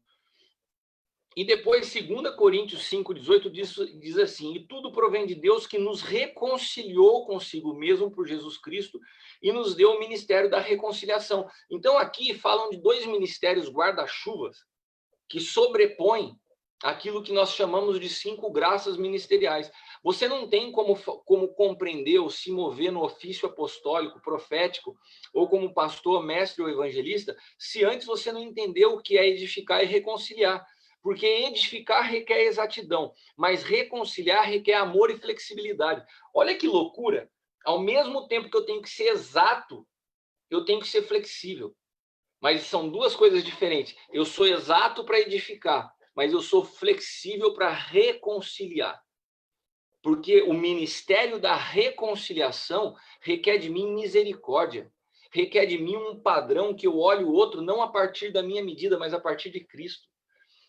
E depois, 2 Coríntios 5,18 diz assim: e tudo provém de Deus, que nos reconciliou consigo mesmo por Jesus Cristo e nos deu o ministério da reconciliação. Então aqui falam de dois ministérios guarda-chuvas que sobrepõem aquilo que nós chamamos de 5 graças ministeriais. Você não tem como compreender ou se mover no ofício apostólico, profético, ou como pastor, mestre ou evangelista, se antes você não entendeu o que é edificar e reconciliar. Porque edificar requer exatidão, mas reconciliar requer amor e flexibilidade. Olha que loucura! Ao mesmo tempo que eu tenho que ser exato, eu tenho que ser flexível. Mas são duas coisas diferentes. Eu sou exato para edificar, mas eu sou flexível para reconciliar. Porque o ministério da reconciliação requer de mim misericórdia, requer de mim um padrão que eu olhe o outro não a partir da minha medida, mas a partir de Cristo.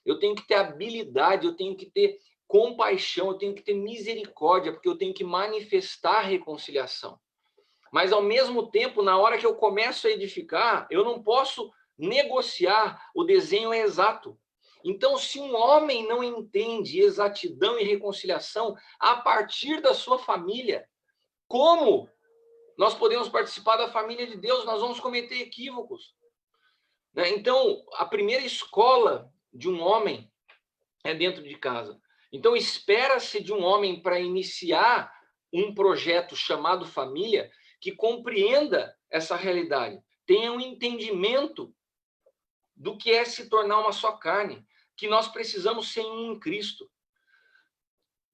Eu tenho que ter habilidade, eu tenho que ter compaixão, eu tenho que ter misericórdia, porque eu tenho que manifestar a reconciliação. Mas, ao mesmo tempo, na hora que eu começo a edificar, eu não posso negociar, o desenho é exato. Então, se um homem não entende exatidão e reconciliação a partir da sua família, como nós podemos participar da família de Deus? Nós vamos cometer equívocos. Então, a primeira escola de um homem é dentro de casa. Então, espera-se de um homem para iniciar um projeto chamado família que compreenda essa realidade, tenha um entendimento do que é se tornar uma só carne, que nós precisamos ser um em Cristo.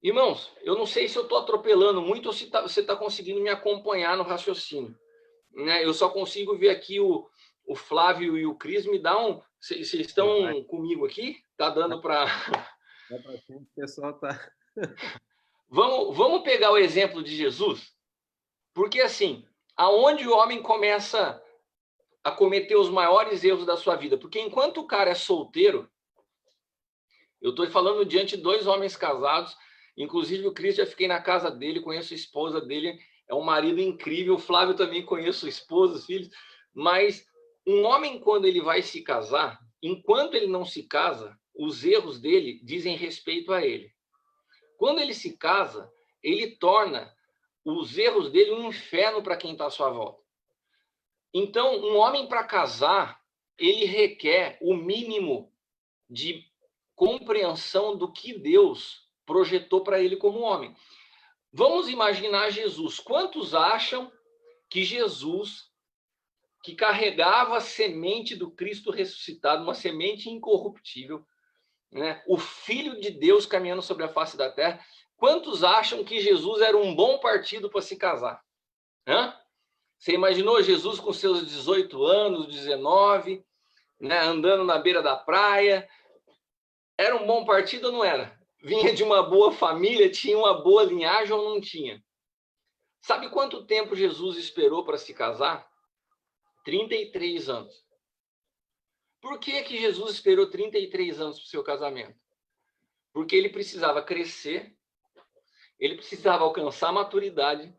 Irmãos, eu não sei se eu estou atropelando muito ou se você está conseguindo me acompanhar no raciocínio. Eu só consigo ver aqui o Flávio e o Cris me dão. Vocês estão comigo aqui? Tá dando para. O pessoal tá. Vamos pegar o exemplo de Jesus? Porque assim, aonde o homem começa a cometer os maiores erros da sua vida? Porque enquanto o cara é solteiro, eu estou falando diante de 2 homens casados, inclusive o Cris, já fiquei na casa dele, conheço a esposa dele, é um marido incrível, o Flávio também conheço a esposa, os filhos, mas um homem, quando ele vai se casar, enquanto ele não se casa, os erros dele dizem respeito a ele. Quando ele se casa, ele torna os erros dele um inferno para quem está à sua volta. Então, um homem para casar, ele requer o mínimo de compreensão do que Deus projetou para ele como homem. Vamos imaginar Jesus. Quantos acham que Jesus, que carregava a semente do Cristo ressuscitado, uma semente incorruptível, né? O Filho de Deus caminhando sobre a face da terra, quantos acham que Jesus era um bom partido para se casar? Você imaginou Jesus com seus 18 anos, 19, né, andando na beira da praia? Era um bom partido ou não era? Vinha de uma boa família, tinha uma boa linhagem ou não tinha? Sabe quanto tempo Jesus esperou para se casar? 33 anos. Por que Jesus esperou 33 anos para o seu casamento? Porque ele precisava crescer, ele precisava alcançar a maturidade,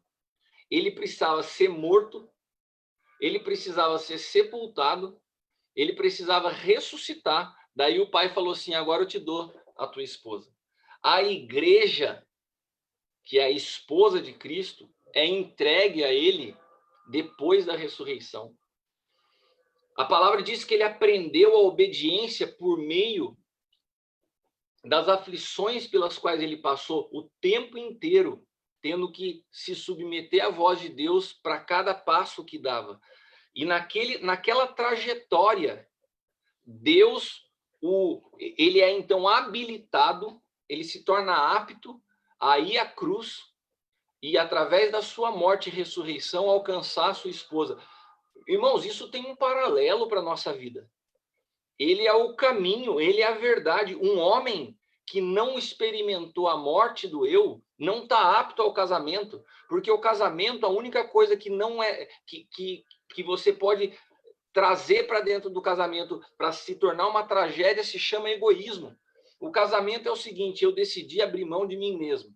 ele precisava ser morto, ele precisava ser sepultado, ele precisava ressuscitar. Daí o pai falou assim: agora eu te dou a tua esposa. A igreja, que é a esposa de Cristo, é entregue a ele depois da ressurreição. A palavra diz que ele aprendeu a obediência por meio das aflições pelas quais ele passou o tempo inteiro, tendo que se submeter à voz de Deus para cada passo que dava. E naquela trajetória, Deus, ele é então habilitado, ele se torna apto a ir à cruz e, através da sua morte e ressurreição, alcançar a sua esposa. Irmãos, isso tem um paralelo para a nossa vida. Ele é o caminho, ele é a verdade. Um homem que não experimentou a morte do eu não está apto ao casamento, porque o casamento, a única coisa que não é que você pode trazer para dentro do casamento para se tornar uma tragédia se chama egoísmo. O casamento é o seguinte: eu decidi abrir mão de mim mesmo.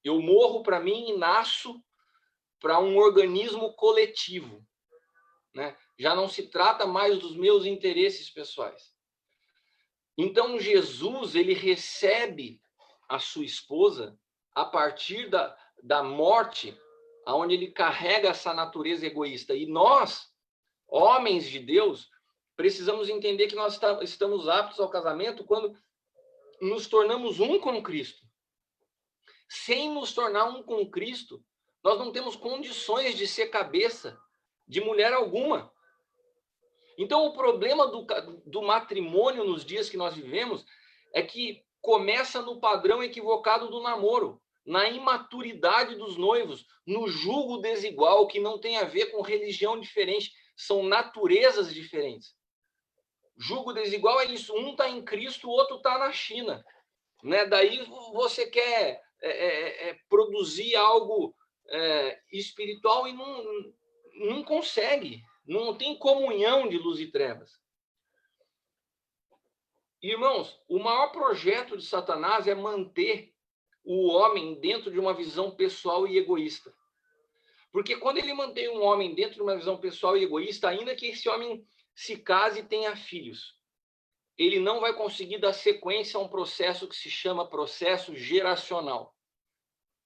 Eu morro para mim e nasço para um organismo coletivo, né? Já não se trata mais dos meus interesses pessoais. Então Jesus, ele recebe a sua esposa a partir da morte, aonde ele carrega essa natureza egoísta. E nós, homens de Deus, precisamos entender que nós estamos aptos ao casamento quando nos tornamos um com Cristo. Sem nos tornar um com Cristo, nós não temos condições de ser cabeça de mulher alguma. Então, o problema do matrimônio nos dias que nós vivemos é que começa no padrão equivocado do namoro, na imaturidade dos noivos, no julgo desigual, que não tem a ver com religião diferente, são naturezas diferentes. Julgo desigual é isso, um está em Cristo, o outro está na China, né? Daí você quer produzir algo espiritual e não consegue, não tem comunhão de luz e trevas. Irmãos, o maior projeto de Satanás é manter o homem dentro de uma visão pessoal e egoísta. Porque quando ele mantém um homem dentro de uma visão pessoal e egoísta, ainda que esse homem se case e tenha filhos, ele não vai conseguir dar sequência a um processo que se chama processo geracional.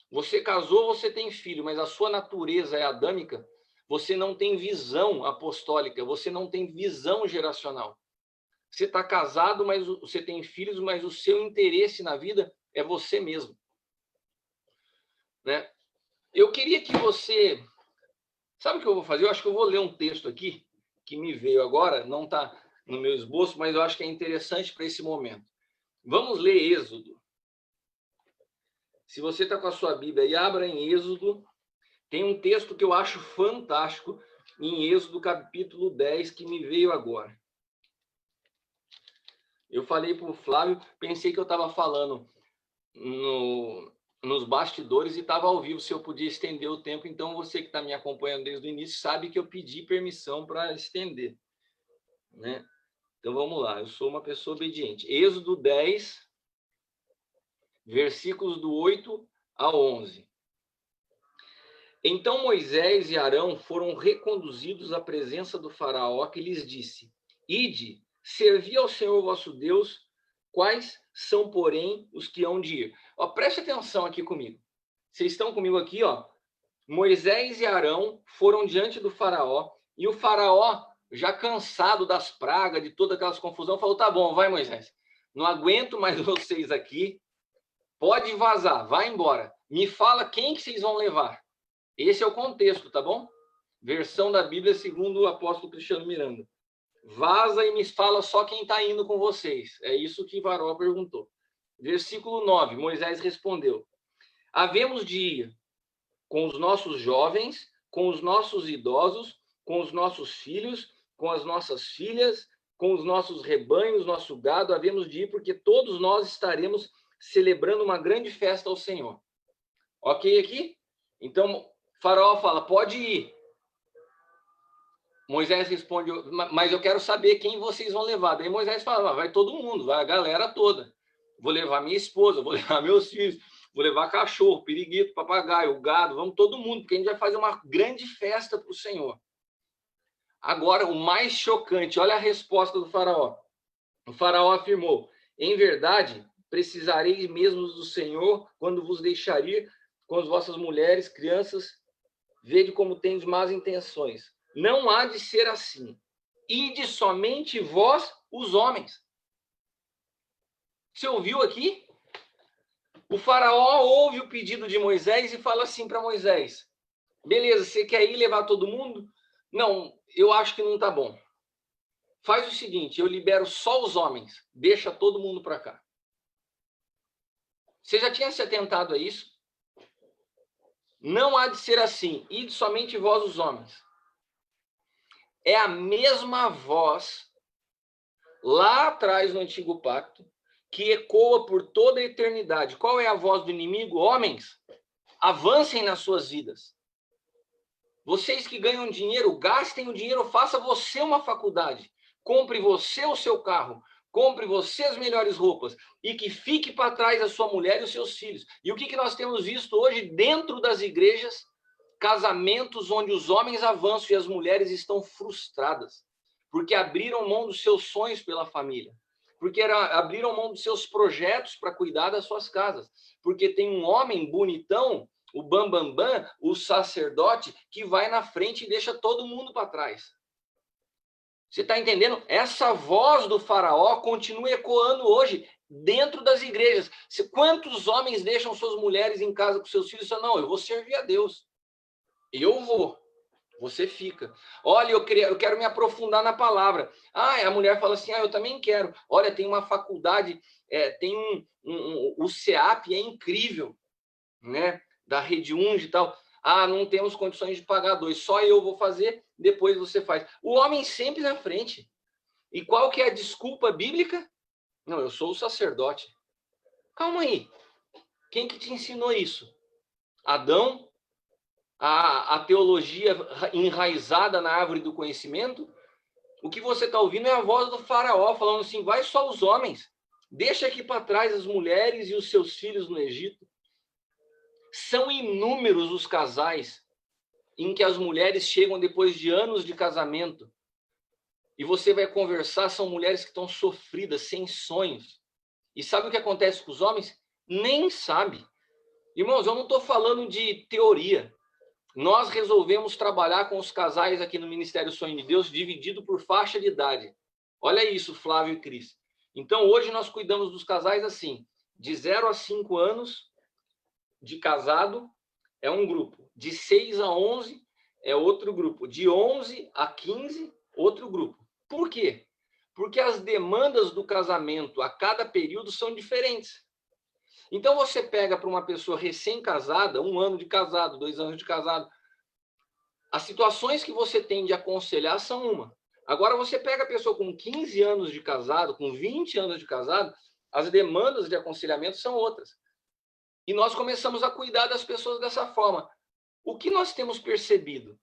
Você casou, você tem filho, mas a sua natureza é adâmica, você não tem visão apostólica, você não tem visão geracional. Você está casado, mas você tem filhos, mas o seu interesse na vida é você mesmo, né? Eu queria que você... Sabe o que eu vou fazer? Eu acho que eu vou ler um texto aqui, que me veio agora, não está no meu esboço, mas eu acho que é interessante para esse momento. Vamos ler Êxodo. Se você está com a sua Bíblia aí, abra em Êxodo. Tem um texto que eu acho fantástico, em Êxodo capítulo 10, que me veio agora. Eu falei para o Flávio, pensei que eu estava falando nos bastidores e estava ao vivo, se eu podia estender o tempo. Então, você que está me acompanhando desde o início sabe que eu pedi permissão para estender, né? Então, vamos lá. Eu sou uma pessoa obediente. Êxodo 10, versículos do 8 a 11. Então Moisés e Arão foram reconduzidos à presença do faraó, que lhes disse: Ide, servi ao Senhor vosso Deus, quais são, porém, os que hão de ir? Ó, preste atenção aqui comigo. Vocês estão comigo aqui, ó? Moisés e Arão foram diante do faraó, e o faraó, já cansado das pragas, de toda aquelas confusão, falou: tá bom, vai, Moisés, não aguento mais vocês aqui, pode vazar, vai embora, me fala quem que vocês vão levar. Esse é o contexto, tá bom? Versão da Bíblia segundo o apóstolo Cristiano Miranda. Vaza e me fala só quem está indo com vocês. É isso que Faraó perguntou. Versículo 9, Moisés respondeu: havemos de ir com os nossos jovens, com os nossos idosos, com os nossos filhos, com as nossas filhas, com os nossos rebanhos, nosso gado, havemos de ir, porque todos nós estaremos celebrando uma grande festa ao Senhor. Ok aqui? Então, Faraó fala: pode ir. Moisés responde: mas eu quero saber quem vocês vão levar. Daí Moisés fala: vai todo mundo, vai a galera toda. Vou levar minha esposa, vou levar meus filhos, vou levar cachorro, periquito, papagaio, o gado, vamos todo mundo, porque a gente vai fazer uma grande festa para o Senhor. Agora, o mais chocante, olha a resposta do faraó. O faraó afirmou: em verdade, precisareis mesmo do Senhor quando vos deixar ir com as vossas mulheres, crianças, vede como tendes más intenções. Não há de ser assim. Ide somente vós, os homens. Você ouviu aqui? O faraó ouve o pedido de Moisés e fala assim para Moisés: beleza, você quer ir levar todo mundo? Não, eu acho que não tá bom. Faz o seguinte, eu libero só os homens, deixa todo mundo para cá. Você já tinha se atentado a isso? Não há de ser assim, ide somente vós os homens. É a mesma voz, lá atrás no Antigo Pacto, que ecoa por toda a eternidade. Qual é a voz do inimigo? Homens, avancem nas suas vidas. Vocês que ganham dinheiro, gastem o dinheiro, faça você uma faculdade. Compre você o seu carro. Compre você as melhores roupas. E que fique para trás a sua mulher e os seus filhos. E o que nós temos visto hoje dentro das igrejas? Casamentos onde os homens avançam e as mulheres estão frustradas. Porque abriram mão dos seus sonhos pela família. Porque abriram mão dos seus projetos para cuidar das suas casas. Porque tem um homem bonitão, o bambambam, o sacerdote, que vai na frente e deixa todo mundo para trás. Você está entendendo? Essa voz do faraó continua ecoando hoje dentro das igrejas. Quantos homens deixam suas mulheres em casa com seus filhos e falam, não, eu vou servir a Deus. Eu vou. Você fica. Olha, eu quero me aprofundar na palavra. A mulher fala assim, eu também quero. Olha, tem uma faculdade, tem o CEAP é incrível, né? Da Rede Unge e tal. Não temos condições de pagar 2, só eu vou fazer, depois você faz. O homem sempre na frente. E qual que é a desculpa bíblica? Não, eu sou o sacerdote. Calma aí. Quem que te ensinou isso? Adão? A teologia enraizada na árvore do conhecimento? O que você está ouvindo é a voz do faraó falando assim, vai só os homens. Deixa aqui para trás as mulheres e os seus filhos no Egito. São inúmeros os casais em que as mulheres chegam depois de anos de casamento e você vai conversar, são mulheres que estão sofridas, sem sonhos. E sabe o que acontece com os homens? Nem sabe. Irmãos, eu não estou falando de teoria. Nós resolvemos trabalhar com os casais aqui no Ministério Sonho de Deus, dividido por faixa de idade. Olha isso, Flávio e Cris. Então, hoje nós cuidamos dos casais assim, de 0 a 5 anos, de casado é um grupo, de 6 a 11 é outro grupo, de 11 a 15, outro grupo. Por quê? Porque as demandas do casamento a cada período são diferentes. Então você pega para uma pessoa recém-casada, 1 ano de casado, 2 anos de casado, as situações que você tem de aconselhar são uma. Agora você pega a pessoa com 15 anos de casado, com 20 anos de casado, as demandas de aconselhamento são outras. E nós começamos a cuidar das pessoas dessa forma. O que nós temos percebido?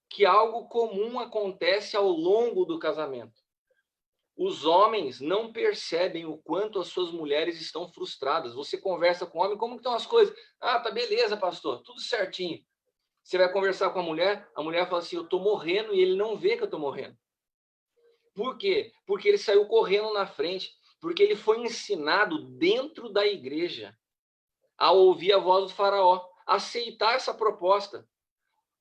Que algo comum acontece ao longo do casamento. Os homens não percebem o quanto as suas mulheres estão frustradas. Você conversa com o homem, como que estão as coisas? Tá beleza, pastor, tudo certinho. Você vai conversar com a mulher fala assim, eu estou morrendo, e ele não vê que eu estou morrendo. Por quê? Porque ele saiu correndo na frente, porque ele foi ensinado dentro da igreja a ouvir a voz do faraó, aceitar essa proposta.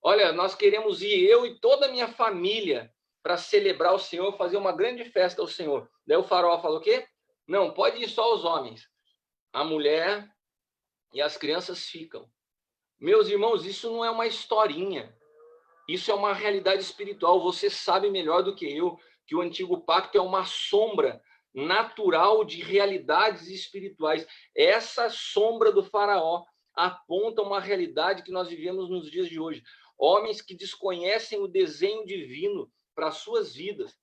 Olha, nós queremos ir, eu e toda a minha família, para celebrar o Senhor, fazer uma grande festa ao Senhor. Daí o faraó falou o quê? Não, pode ir só os homens. A mulher e as crianças ficam. Meus irmãos, isso não é uma historinha. Isso é uma realidade espiritual. Você sabe melhor do que eu que o Antigo Pacto é uma sombra natural de realidades espirituais. Essa sombra do faraó aponta uma realidade que nós vivemos nos dias de hoje. Homens que desconhecem o desenho divino para as suas vidas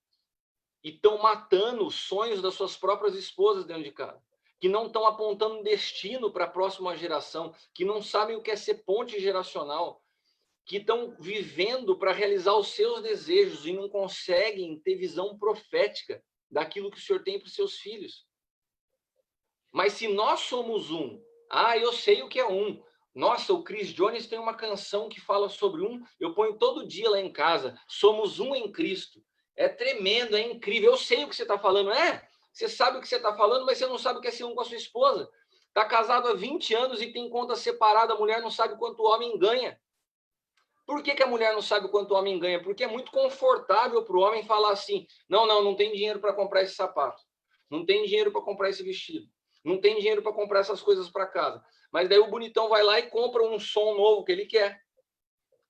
e estão matando os sonhos das suas próprias esposas dentro de casa, que não estão apontando destino para a próxima geração, que não sabem o que é ser ponte geracional, que estão vivendo para realizar os seus desejos e não conseguem ter visão profética daquilo que o Senhor tem para os seus filhos. Mas se nós somos um, eu sei o que é um. Nossa, o Chris Jones tem uma canção que fala sobre um, eu ponho todo dia lá em casa, somos um em Cristo. É tremendo, é incrível, eu sei o que você está falando. Você sabe o que você está falando, mas você não sabe o que é ser um com a sua esposa. Está casado há 20 anos e tem conta separada, a mulher não sabe quanto o homem ganha. Por que a mulher não sabe quanto o homem ganha? Porque é muito confortável para o homem falar assim, não tem dinheiro para comprar esse sapato, não tem dinheiro para comprar esse vestido, não tem dinheiro para comprar essas coisas para casa. Mas daí o bonitão vai lá e compra um som novo que ele quer.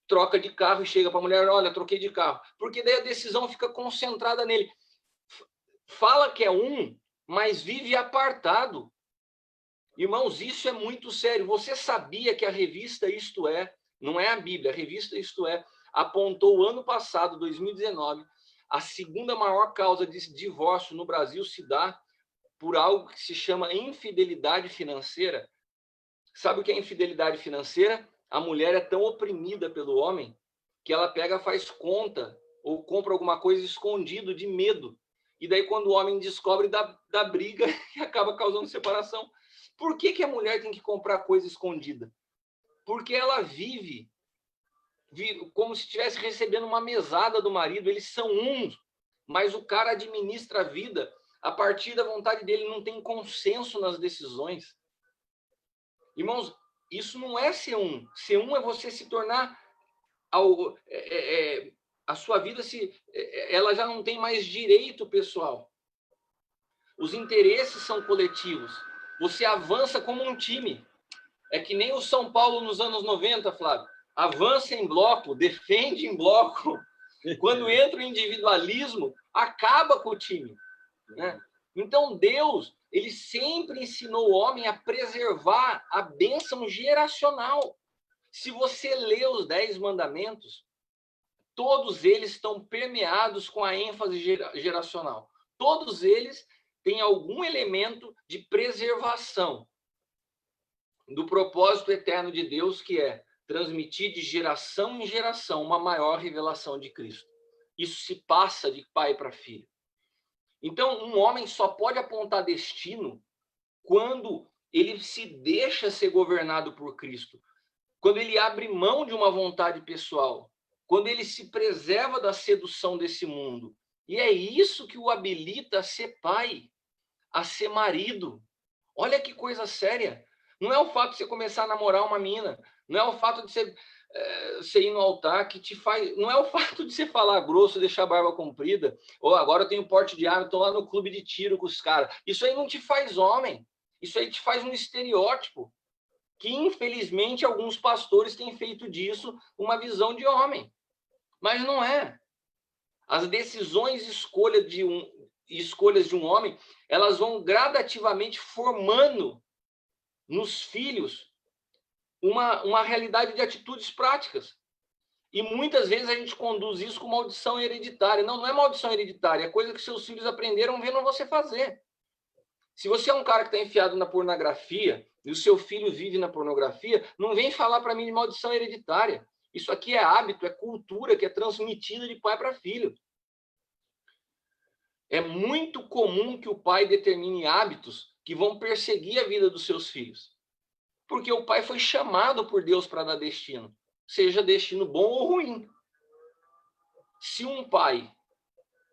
Troca de carro e chega para a mulher, olha, troquei de carro. Porque daí a decisão fica concentrada nele. fala que é um, mas vive apartado. Irmãos, isso é muito sério. Você sabia que a revista Isto É, não é a Bíblia, a revista Isto É, apontou o ano passado, 2019, a segunda maior causa de divórcio no Brasil se dá por algo que se chama infidelidade financeira. Sabe o que é infidelidade financeira? A mulher é tão oprimida pelo homem que ela pega, faz conta ou compra alguma coisa escondido de medo. E daí, quando o homem descobre, dá briga e acaba causando separação. Por que a mulher tem que comprar coisa escondida? Porque ela vive como se estivesse recebendo uma mesada do marido. Eles são uns, mas o cara administra a vida a partir da vontade dele, não tem consenso nas decisões. Irmãos, isso não é ser um. Ser um é você se tornar a sua vida ela já não tem mais direito pessoal. Os interesses são coletivos. Você avança como um time. É que nem o São Paulo nos anos 90, Flávio. Avança em bloco, defende em bloco. Quando entra o individualismo, acaba com o time, né? Então, Deus, ele sempre ensinou o homem a preservar a bênção geracional. Se você lê os 10 mandamentos, todos eles estão permeados com a ênfase geracional. Todos eles têm algum elemento de preservação do propósito eterno de Deus, que é transmitir de geração em geração uma maior revelação de Cristo. Isso se passa de pai para filho. Então, um homem só pode apontar destino quando ele se deixa ser governado por Cristo, quando ele abre mão de uma vontade pessoal, quando ele se preserva da sedução desse mundo. E é isso que o habilita a ser pai, a ser marido. Olha que coisa séria. Não é o fato de você começar a namorar uma mina, não é o fato de você ir no altar que te faz, não é o fato de você falar grosso, deixar a barba comprida, ou agora eu tenho porte de arma, estou lá no clube de tiro com os caras. Isso aí não te faz homem, isso aí te faz um estereótipo, que infelizmente alguns pastores têm feito disso uma visão de homem, mas não é. As decisões e escolhas de um homem, elas vão gradativamente formando nos filhos uma realidade de atitudes práticas. E muitas vezes a gente conduz isso com maldição hereditária. Não é maldição hereditária, é coisa que seus filhos aprenderam vendo você fazer. Se você é um cara que está enfiado na pornografia e o seu filho vive na pornografia, não vem falar para mim de maldição hereditária. Isso aqui é hábito, é cultura que é transmitida de pai para filho. É muito comum que o pai determine hábitos que vão perseguir a vida dos seus filhos. Porque o pai foi chamado por Deus para dar destino, seja destino bom ou ruim. Se um pai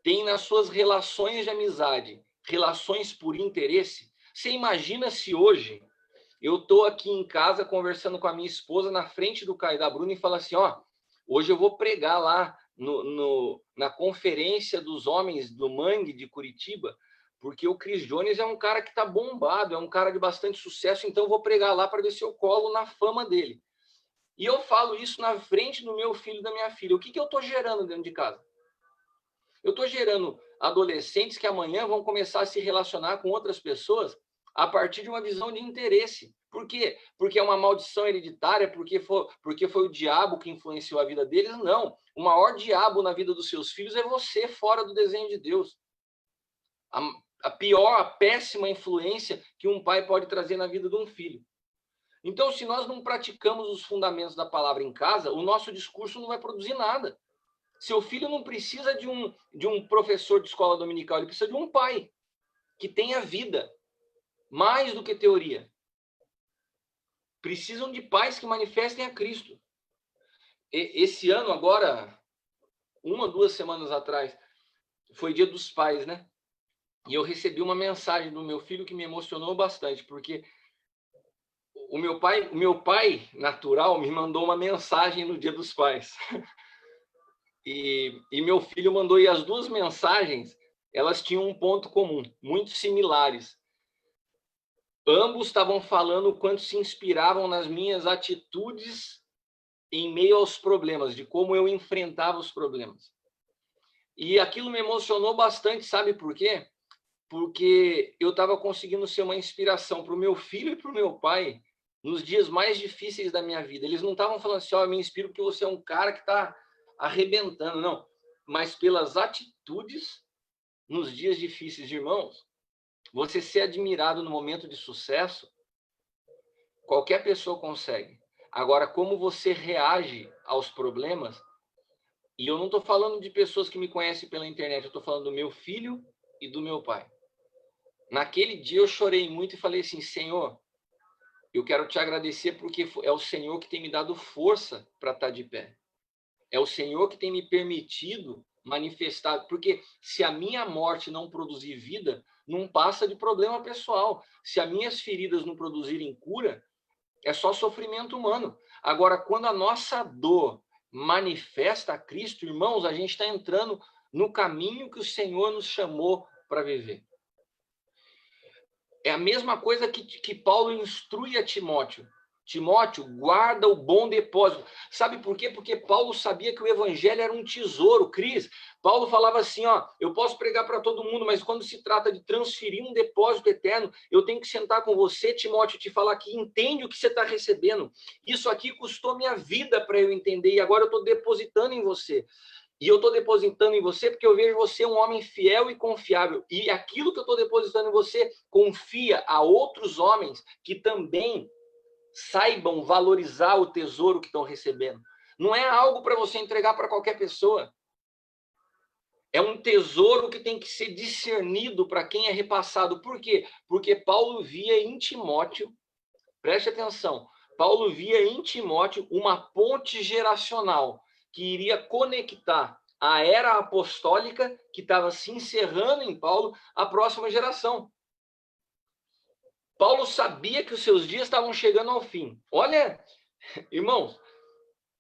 tem nas suas relações de amizade relações por interesse, você imagina se hoje eu estou aqui em casa conversando com a minha esposa na frente do Caio e da Bruna e falo assim, ó, hoje eu vou pregar lá na conferência dos homens do Mangue de Curitiba, porque o Chris Jones é um cara que está bombado, é um cara de bastante sucesso, então eu vou pregar lá para ver se eu colo na fama dele. E eu falo isso na frente do meu filho e da minha filha. O que eu estou gerando dentro de casa? Eu estou gerando adolescentes que amanhã vão começar a se relacionar com outras pessoas a partir de uma visão de interesse. Por quê? Porque é uma maldição hereditária, porque foi o diabo que influenciou a vida deles? Não. O maior diabo na vida dos seus filhos é você, fora do desenho de Deus. A pior, a péssima influência que um pai pode trazer na vida de um filho. Então, se nós não praticamos os fundamentos da palavra em casa, o nosso discurso não vai produzir nada. Seu filho não precisa de um professor de escola dominical, ele precisa de um pai que tenha vida, mais do que teoria. Precisam de pais que manifestem a Cristo. Esse ano, agora, 1 ou 2 semanas atrás, foi Dia dos Pais, né? E eu recebi uma mensagem do meu filho que me emocionou bastante, porque o meu pai natural me mandou uma mensagem no Dia dos Pais. E meu filho mandou, e as duas mensagens, elas tinham um ponto comum, muito similares. Ambos estavam falando o quanto se inspiravam nas minhas atitudes em meio aos problemas, de como eu enfrentava os problemas. E aquilo me emocionou bastante, sabe por quê? porque eu estava conseguindo ser uma inspiração para o meu filho e para o meu pai nos dias mais difíceis da minha vida. Eles não estavam falando assim, eu me inspiro porque você é um cara que está arrebentando, não. Mas pelas atitudes nos dias difíceis, irmãos, você ser admirado no momento de sucesso, qualquer pessoa consegue. Agora, como você reage aos problemas, e eu não estou falando de pessoas que me conhecem pela internet, eu estou falando do meu filho e do meu pai. Naquele dia eu chorei muito e falei assim, Senhor, eu quero te agradecer porque é o Senhor que tem me dado força para estar de pé. É o Senhor que tem me permitido manifestar, porque se a minha morte não produzir vida, não passa de problema pessoal. Se as minhas feridas não produzirem cura, é só sofrimento humano. Agora, quando a nossa dor manifesta a Cristo, irmãos, a gente está entrando no caminho que o Senhor nos chamou para viver. É a mesma coisa que Paulo instrui a Timóteo. Timóteo, guarda o bom depósito. Sabe por quê? Porque Paulo sabia que o evangelho era um tesouro, Cris. Paulo falava assim, eu posso pregar para todo mundo, mas quando se trata de transferir um depósito eterno, eu tenho que sentar com você, Timóteo, te falar que entende o que você está recebendo. Isso aqui custou minha vida para eu entender e agora eu estou depositando em você. E eu estou depositando em você porque eu vejo você um homem fiel e confiável. E aquilo que eu estou depositando em você confia a outros homens que também saibam valorizar o tesouro que estão recebendo. Não é algo para você entregar para qualquer pessoa. É um tesouro que tem que ser discernido para quem é repassado. Por quê? Porque Paulo via em Timóteo, preste atenção, Paulo via em Timóteo uma ponte geracional que iria conectar a era apostólica que estava se encerrando em Paulo à próxima geração. Paulo sabia que os seus dias estavam chegando ao fim. Olha, irmãos,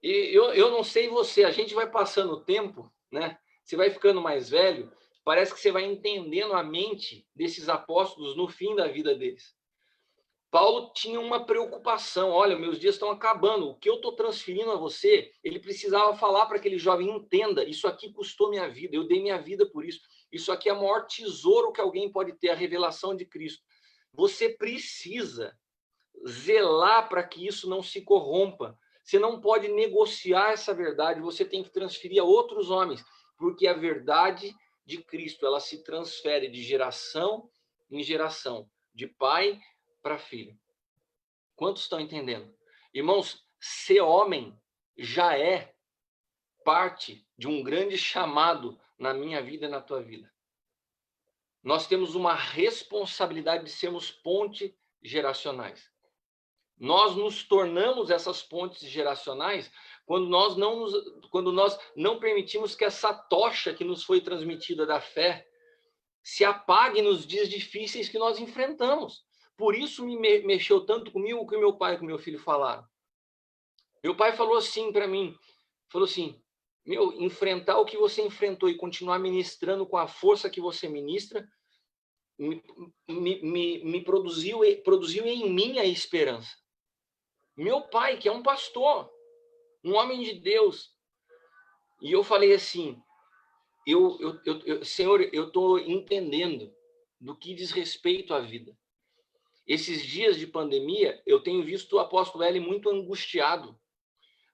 eu não sei você, a gente vai passando o tempo, né? Você vai ficando mais velho, parece que você vai entendendo a mente desses apóstolos no fim da vida deles. Paulo tinha uma preocupação, olha, meus dias estão acabando, o que eu estou transferindo a você, ele precisava falar para aquele jovem, entenda, isso aqui custou minha vida, eu dei minha vida por isso, isso aqui é o maior tesouro que alguém pode ter, a revelação de Cristo. Você precisa zelar para que isso não se corrompa, você não pode negociar essa verdade, você tem que transferir a outros homens, porque a verdade de Cristo, ela se transfere de geração em geração, de pai para filho. Quantos estão entendendo? Irmãos, ser homem já é parte de um grande chamado na minha vida e na tua vida. Nós temos uma responsabilidade de sermos pontes geracionais. Nós nos tornamos essas pontes geracionais quando nós não permitimos que essa tocha que nos foi transmitida da fé se apague nos dias difíceis que nós enfrentamos. Por isso me mexeu tanto comigo o que meu pai e o meu filho falaram. Meu pai falou assim para mim, falou assim, enfrentar o que você enfrentou e continuar ministrando com a força que você ministra, me produziu em mim a esperança. Meu pai, que é um pastor, um homem de Deus, e eu falei assim, Senhor, eu estou entendendo do que diz respeito à vida. Esses dias de pandemia, eu tenho visto o apóstolo L muito angustiado,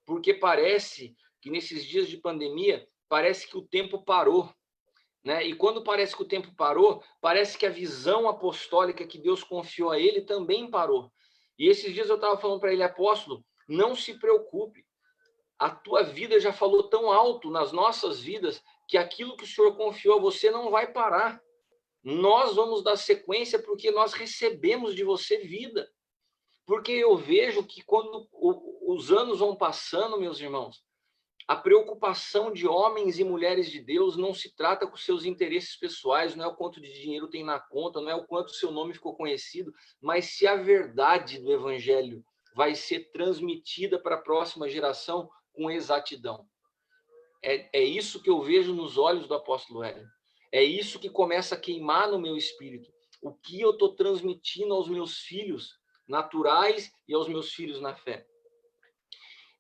porque parece que nesses dias de pandemia, parece que o tempo parou, né? E quando parece que o tempo parou, parece que a visão apostólica que Deus confiou a ele também parou. E esses dias eu estava falando para ele, apóstolo, não se preocupe, a tua vida já falou tão alto nas nossas vidas que aquilo que o Senhor confiou a você não vai parar. Nós vamos dar sequência porque nós recebemos de você vida. Porque eu vejo que quando os anos vão passando, meus irmãos, a preocupação de homens e mulheres de Deus não se trata com seus interesses pessoais, não é o quanto de dinheiro tem na conta, não é o quanto seu nome ficou conhecido, mas se a verdade do evangelho vai ser transmitida para a próxima geração com exatidão. É isso que eu vejo nos olhos do apóstolo Hélio. É isso que começa a queimar no meu espírito. O que eu estou transmitindo aos meus filhos naturais e aos meus filhos na fé.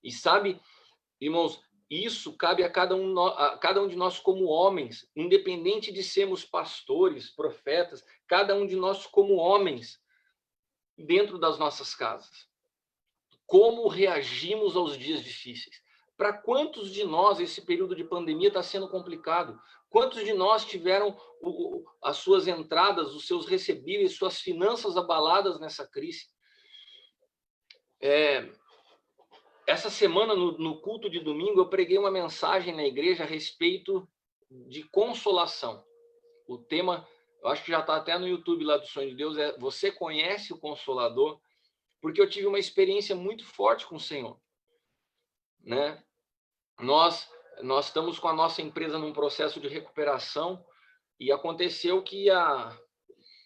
E sabe, irmãos, isso cabe a cada um de nós como homens, independente de sermos pastores, profetas, cada um de nós como homens, dentro das nossas casas. Como reagimos aos dias difíceis? Para quantos de nós esse período de pandemia está sendo complicado? Quantos de nós tiveram as suas entradas, os seus recebíveis, suas finanças abaladas nessa crise? Essa semana, no culto de domingo, eu preguei uma mensagem na igreja a respeito de consolação. O tema, eu acho que já está até no YouTube lá do Sonho de Deus, é Você Conhece o Consolador? Porque eu tive uma experiência muito forte com o Senhor, né? Nós estamos com a nossa empresa num processo de recuperação e aconteceu que há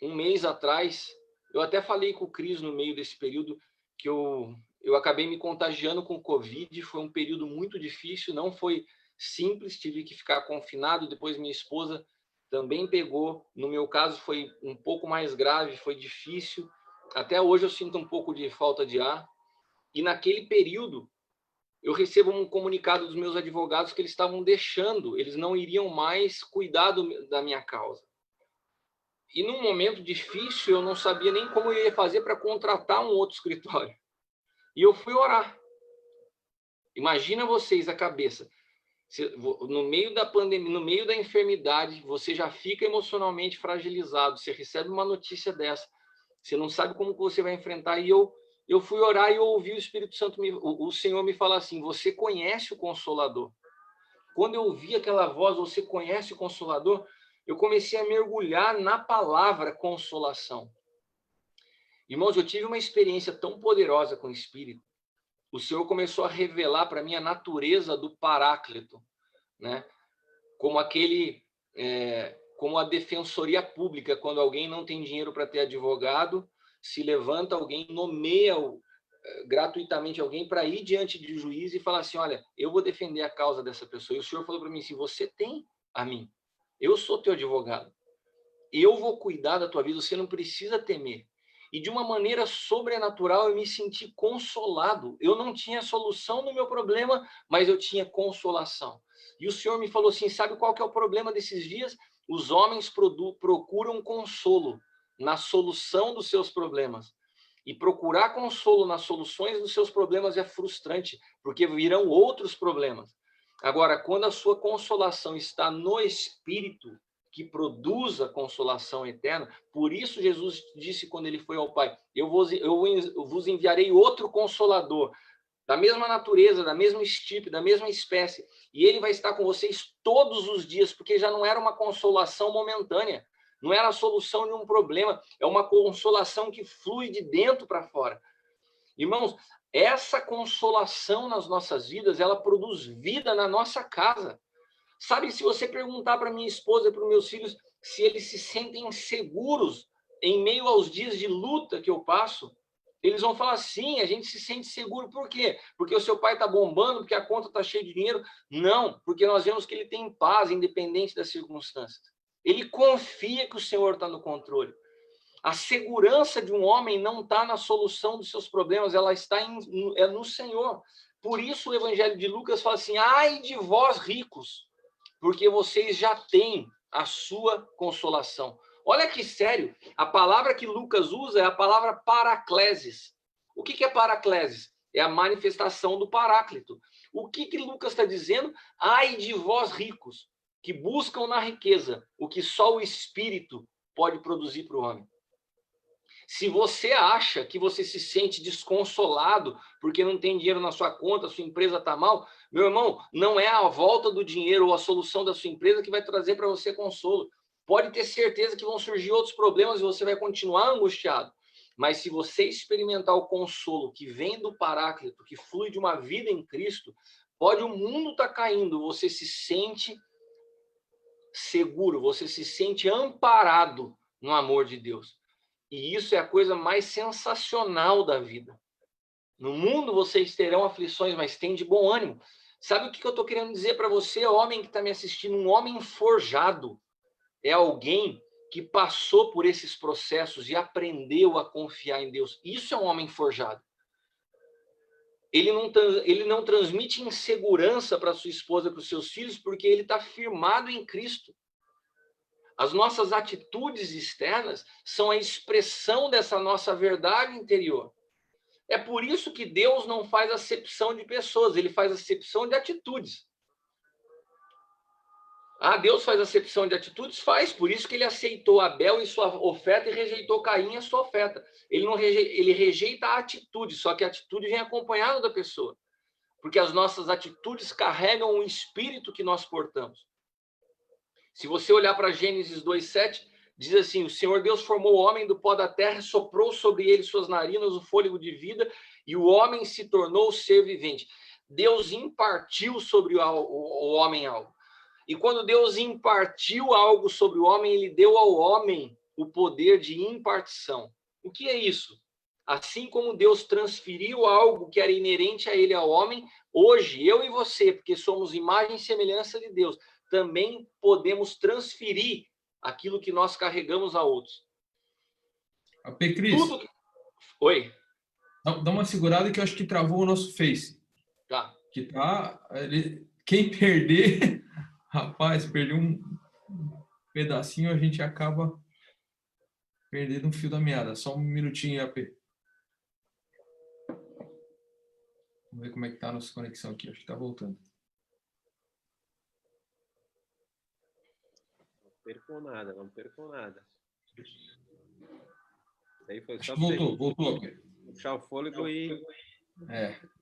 um mês atrás, eu até falei com o Cris no meio desse período, que eu acabei me contagiando com Covid, foi um período muito difícil, não foi simples, tive que ficar confinado, depois minha esposa também pegou, no meu caso foi um pouco mais grave, foi difícil, até hoje eu sinto um pouco de falta de ar, e naquele período eu recebo um comunicado dos meus advogados que eles estavam deixando, eles não iriam mais cuidar da minha causa. E num momento difícil, eu não sabia nem como eu ia fazer para contratar um outro escritório. E eu fui orar. Imagina vocês a cabeça. No meio da pandemia, no meio da enfermidade, você já fica emocionalmente fragilizado. Você recebe uma notícia dessa. Você não sabe como você vai enfrentar. E eu fui orar e eu ouvi o Espírito Santo, o Senhor me falar assim, você conhece o Consolador? Quando eu ouvi aquela voz, você conhece o Consolador? Eu comecei a mergulhar na palavra consolação. Irmãos, eu tive uma experiência tão poderosa com o Espírito. O Senhor começou a revelar para mim a natureza do Paráclito, né? Como como a defensoria pública, quando alguém não tem dinheiro para ter advogado, se levanta alguém, nomeia gratuitamente alguém para ir diante de juiz e falar assim, olha, eu vou defender a causa dessa pessoa. E o Senhor falou para mim assim, você tem a mim, eu sou teu advogado, eu vou cuidar da tua vida, você não precisa temer. E de uma maneira sobrenatural eu me senti consolado. Eu não tinha solução no meu problema, mas eu tinha consolação. E o Senhor me falou assim, sabe qual que é o problema desses dias? Os homens procuram consolo na solução dos seus problemas. E procurar consolo nas soluções dos seus problemas é frustrante, porque virão outros problemas. Agora, quando a sua consolação está no Espírito, que produz a consolação eterna, por isso Jesus disse quando ele foi ao Pai, eu vos enviarei outro Consolador, da mesma natureza, da mesma estirpe, da mesma espécie, e ele vai estar com vocês todos os dias, porque já não era uma consolação momentânea, não era a solução de um problema, é uma consolação que flui de dentro para fora. Irmãos, essa consolação nas nossas vidas, ela produz vida na nossa casa. Sabe, se você perguntar para minha esposa e para os meus filhos se eles se sentem seguros em meio aos dias de luta que eu passo, eles vão falar, sim, a gente se sente seguro. Por quê? Porque o seu pai está bombando, porque a conta está cheia de dinheiro? Não, porque nós vemos que ele tem paz, independente das circunstâncias. Ele confia que o Senhor está no controle. A segurança de um homem não está na solução dos seus problemas, ela está no Senhor. Por isso o Evangelho de Lucas fala assim, ai de vós ricos, porque vocês já têm a sua consolação. Olha que sério, a palavra que Lucas usa é a palavra paraclesis. O que é paraclesis? É a manifestação do Paráclito. O que Lucas está dizendo? Ai de vós ricos, que buscam na riqueza o que só o Espírito pode produzir para o homem. Se você acha que você se sente desconsolado porque não tem dinheiro na sua conta, sua empresa está mal, meu irmão, não é a volta do dinheiro ou a solução da sua empresa que vai trazer para você consolo. Pode ter certeza que vão surgir outros problemas e você vai continuar angustiado. Mas se você experimentar o consolo que vem do Paráclito, que flui de uma vida em Cristo, pode o mundo estar caindo, você se sente seguro, você se sente amparado no amor de Deus. E isso é a coisa mais sensacional da vida. No mundo vocês terão aflições, mas tem de bom ânimo. Sabe o que eu estou querendo dizer para você, homem que está me assistindo? Um homem forjado é alguém que passou por esses processos e aprendeu a confiar em Deus. Isso é um homem forjado. ele não transmite insegurança para sua esposa, para os seus filhos, porque ele está firmado em Cristo. As nossas atitudes externas são a expressão dessa nossa verdade interior. É por isso que Deus não faz acepção de pessoas, ele faz acepção de atitudes. Ah, Deus faz acepção de atitudes? Faz, por isso que ele aceitou Abel e sua oferta e rejeitou Caim e a sua oferta. Ele rejeita a atitude, só que a atitude vem acompanhada da pessoa. Porque as nossas atitudes carregam o espírito que nós portamos. Se você olhar para Gênesis 2:7, diz assim: o Senhor Deus formou o homem do pó da terra, soprou sobre ele suas narinas o fôlego de vida, e o homem se tornou ser vivente. Deus impartiu sobre o homem algo. E quando Deus impartiu algo sobre o homem, ele deu ao homem o poder de impartição. O que é isso? Assim como Deus transferiu algo que era inerente a ele, ao homem, hoje, eu e você, porque somos imagem e semelhança de Deus, também podemos transferir aquilo que nós carregamos a outros. AP Cris, Tudo... Oi? dá uma segurada que eu acho que travou o nosso Face. Tá. Que tá... Quem perder... Rapaz, perder um pedacinho, a gente acaba perdendo um fio da meada. Só um minutinho, AP. Vamos ver como é que tá a nossa conexão aqui. Acho que tá voltando. Não percam nada, não percam nada. Isso aí foi só Voltou, AP. puxar o fôlego e...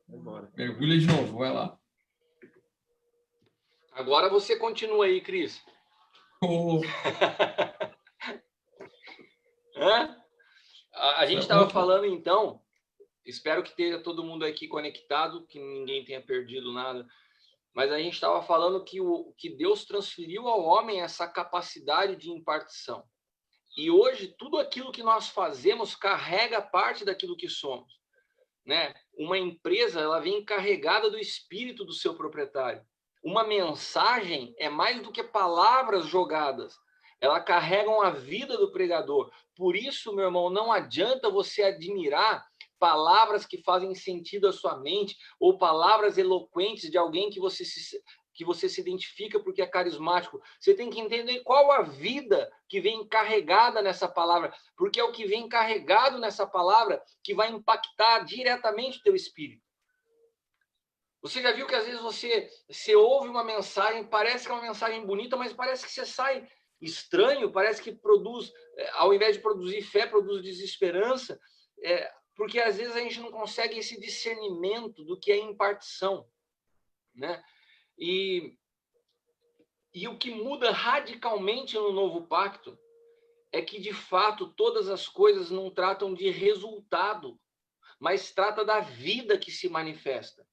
Embora. Mergulha de novo, vai lá. Agora você continua aí, Cris. Oh. A gente estava falando, então, espero que esteja todo mundo aqui conectado, que ninguém tenha perdido nada, mas a gente estava falando que Deus transferiu ao homem essa capacidade de impartição. E hoje, tudo aquilo que nós fazemos carrega parte daquilo que somos. Né? Uma empresa, ela vem carregada do espírito do seu proprietário. Uma mensagem é mais do que palavras jogadas. Ela carrega a vida do pregador. Por isso, meu irmão, não adianta você admirar palavras que fazem sentido à sua mente ou palavras eloquentes de alguém que você se identifica porque é carismático. Você tem que entender qual a vida que vem carregada nessa palavra, porque é o que vem carregado nessa palavra que vai impactar diretamente o teu espírito. Você já viu que às vezes você ouve uma mensagem, parece que é uma mensagem bonita, mas parece que você sai estranho, parece que produz, ao invés de produzir fé, produz desesperança, porque às vezes a gente não consegue esse discernimento do que é impartição, né? E o que muda radicalmente no novo pacto é que, de fato, todas as coisas não tratam de resultado, mas trata da vida que se manifesta.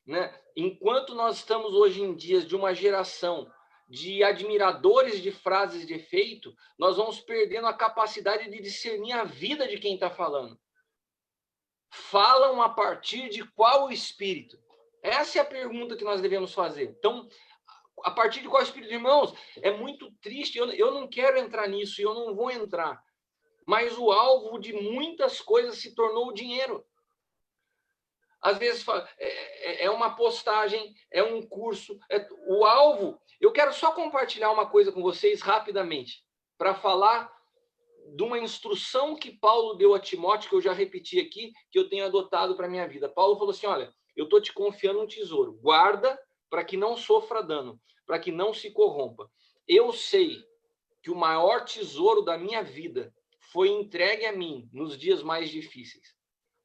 Né? Enquanto nós estamos hoje em dias de uma geração de admiradores de frases de efeito, nós vamos perdendo a capacidade de discernir a vida de quem está falando. Falam a partir de qual espírito? Essa é a pergunta que nós devemos fazer. Então, a partir de qual espírito, irmãos? É muito triste, eu não quero entrar nisso, e eu não vou entrar. Mas o alvo de muitas coisas se tornou o dinheiro. Às vezes é uma postagem, é um curso, o alvo. Eu quero só compartilhar uma coisa com vocês rapidamente, para falar de uma instrução que Paulo deu a Timóteo, que eu já repeti aqui, que eu tenho adotado para a minha vida. Paulo falou assim: olha, eu estou te confiando um tesouro, guarda para que não sofra dano, para que não se corrompa. Eu sei que o maior tesouro da minha vida foi entregue a mim nos dias mais difíceis.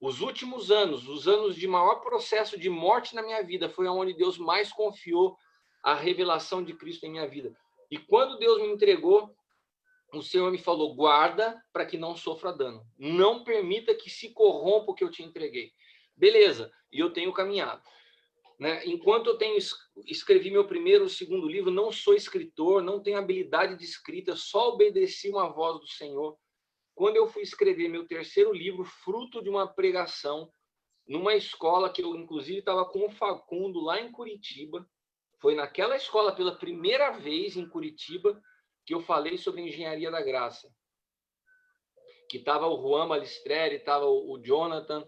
Os últimos anos, os anos de maior processo de morte na minha vida, foi onde Deus mais confiou a revelação de Cristo em minha vida. E quando Deus me entregou, o Senhor me falou: guarda para que não sofra dano. Não permita que se corrompa o que eu te entreguei. Beleza, e eu tenho caminhado. Né? Enquanto eu escrevi meu primeiro e segundo livro, não sou escritor, não tenho habilidade de escrita, só obedeci uma voz do Senhor. Quando eu fui escrever meu terceiro livro, fruto de uma pregação, numa escola que eu, inclusive, estava com o Facundo lá em Curitiba, foi naquela escola, pela primeira vez em Curitiba, que eu falei sobre engenharia da graça. Que estava o Juan Malistrelli, estava o Jonathan.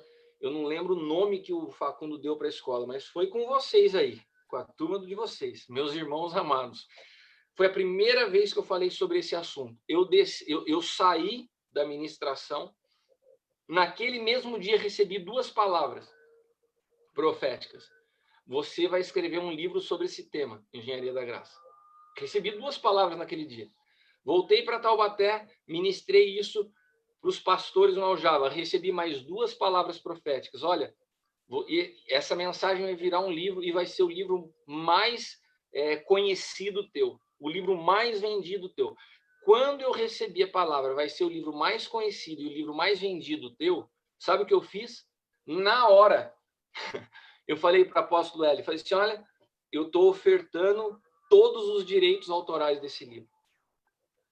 eu não lembro o nome que o Facundo deu para a escola, mas foi com vocês aí, com a turma de vocês, meus irmãos amados. Foi a primeira vez que eu falei sobre esse assunto. Eu saí da ministração, naquele mesmo dia recebi 2 palavras proféticas. Você vai escrever um livro sobre esse tema, Engenharia da Graça. Recebi 2 palavras naquele dia. Voltei para Taubaté, ministrei isso para os pastores no Aljava. Recebi mais 2 palavras proféticas. Olha, essa mensagem vai virar um livro e vai ser o livro mais conhecido teu, o livro mais vendido teu. Quando eu recebi a palavra, vai ser o livro mais conhecido e o livro mais vendido teu, sabe o que eu fiz? Na hora, eu falei para o apóstolo Hélio, falei assim, olha, eu estou ofertando todos os direitos autorais desse livro.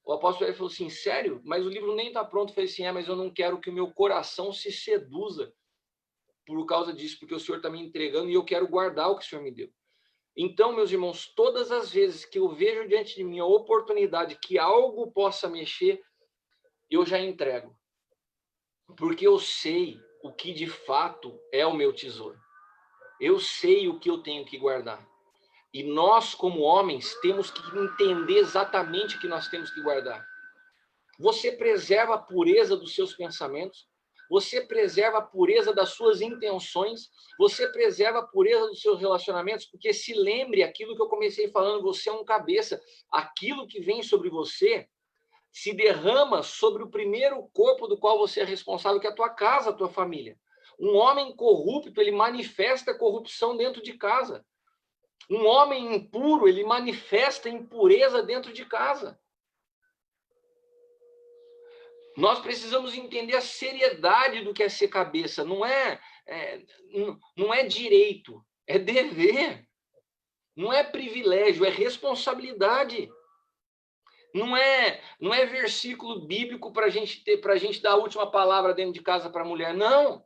O apóstolo Hélio falou assim, sério? Mas o livro nem está pronto. Eu falei assim, mas eu não quero que o meu coração se seduza por causa disso, porque o Senhor está me entregando e eu quero guardar o que o Senhor me deu. Então, meus irmãos, todas as vezes que eu vejo diante de mim a oportunidade que algo possa mexer, eu já entrego. Porque eu sei o que de fato é o meu tesouro. Eu sei o que eu tenho que guardar. E nós, como homens, temos que entender exatamente o que nós temos que guardar. Você preserva a pureza dos seus pensamentos, você preserva a pureza das suas intenções, você preserva a pureza dos seus relacionamentos, porque se lembre aquilo que eu comecei falando, você é um cabeça. Aquilo que vem sobre você se derrama sobre o primeiro corpo do qual você é responsável, que é a tua casa, a tua família. Um homem corrupto, ele manifesta a corrupção dentro de casa. Um homem impuro, ele manifesta impureza dentro de casa. Nós precisamos entender a seriedade do que é ser cabeça. Não é direito, é dever. Não é privilégio, é responsabilidade. Não é versículo bíblico para a gente dar a última palavra dentro de casa para a mulher. Não.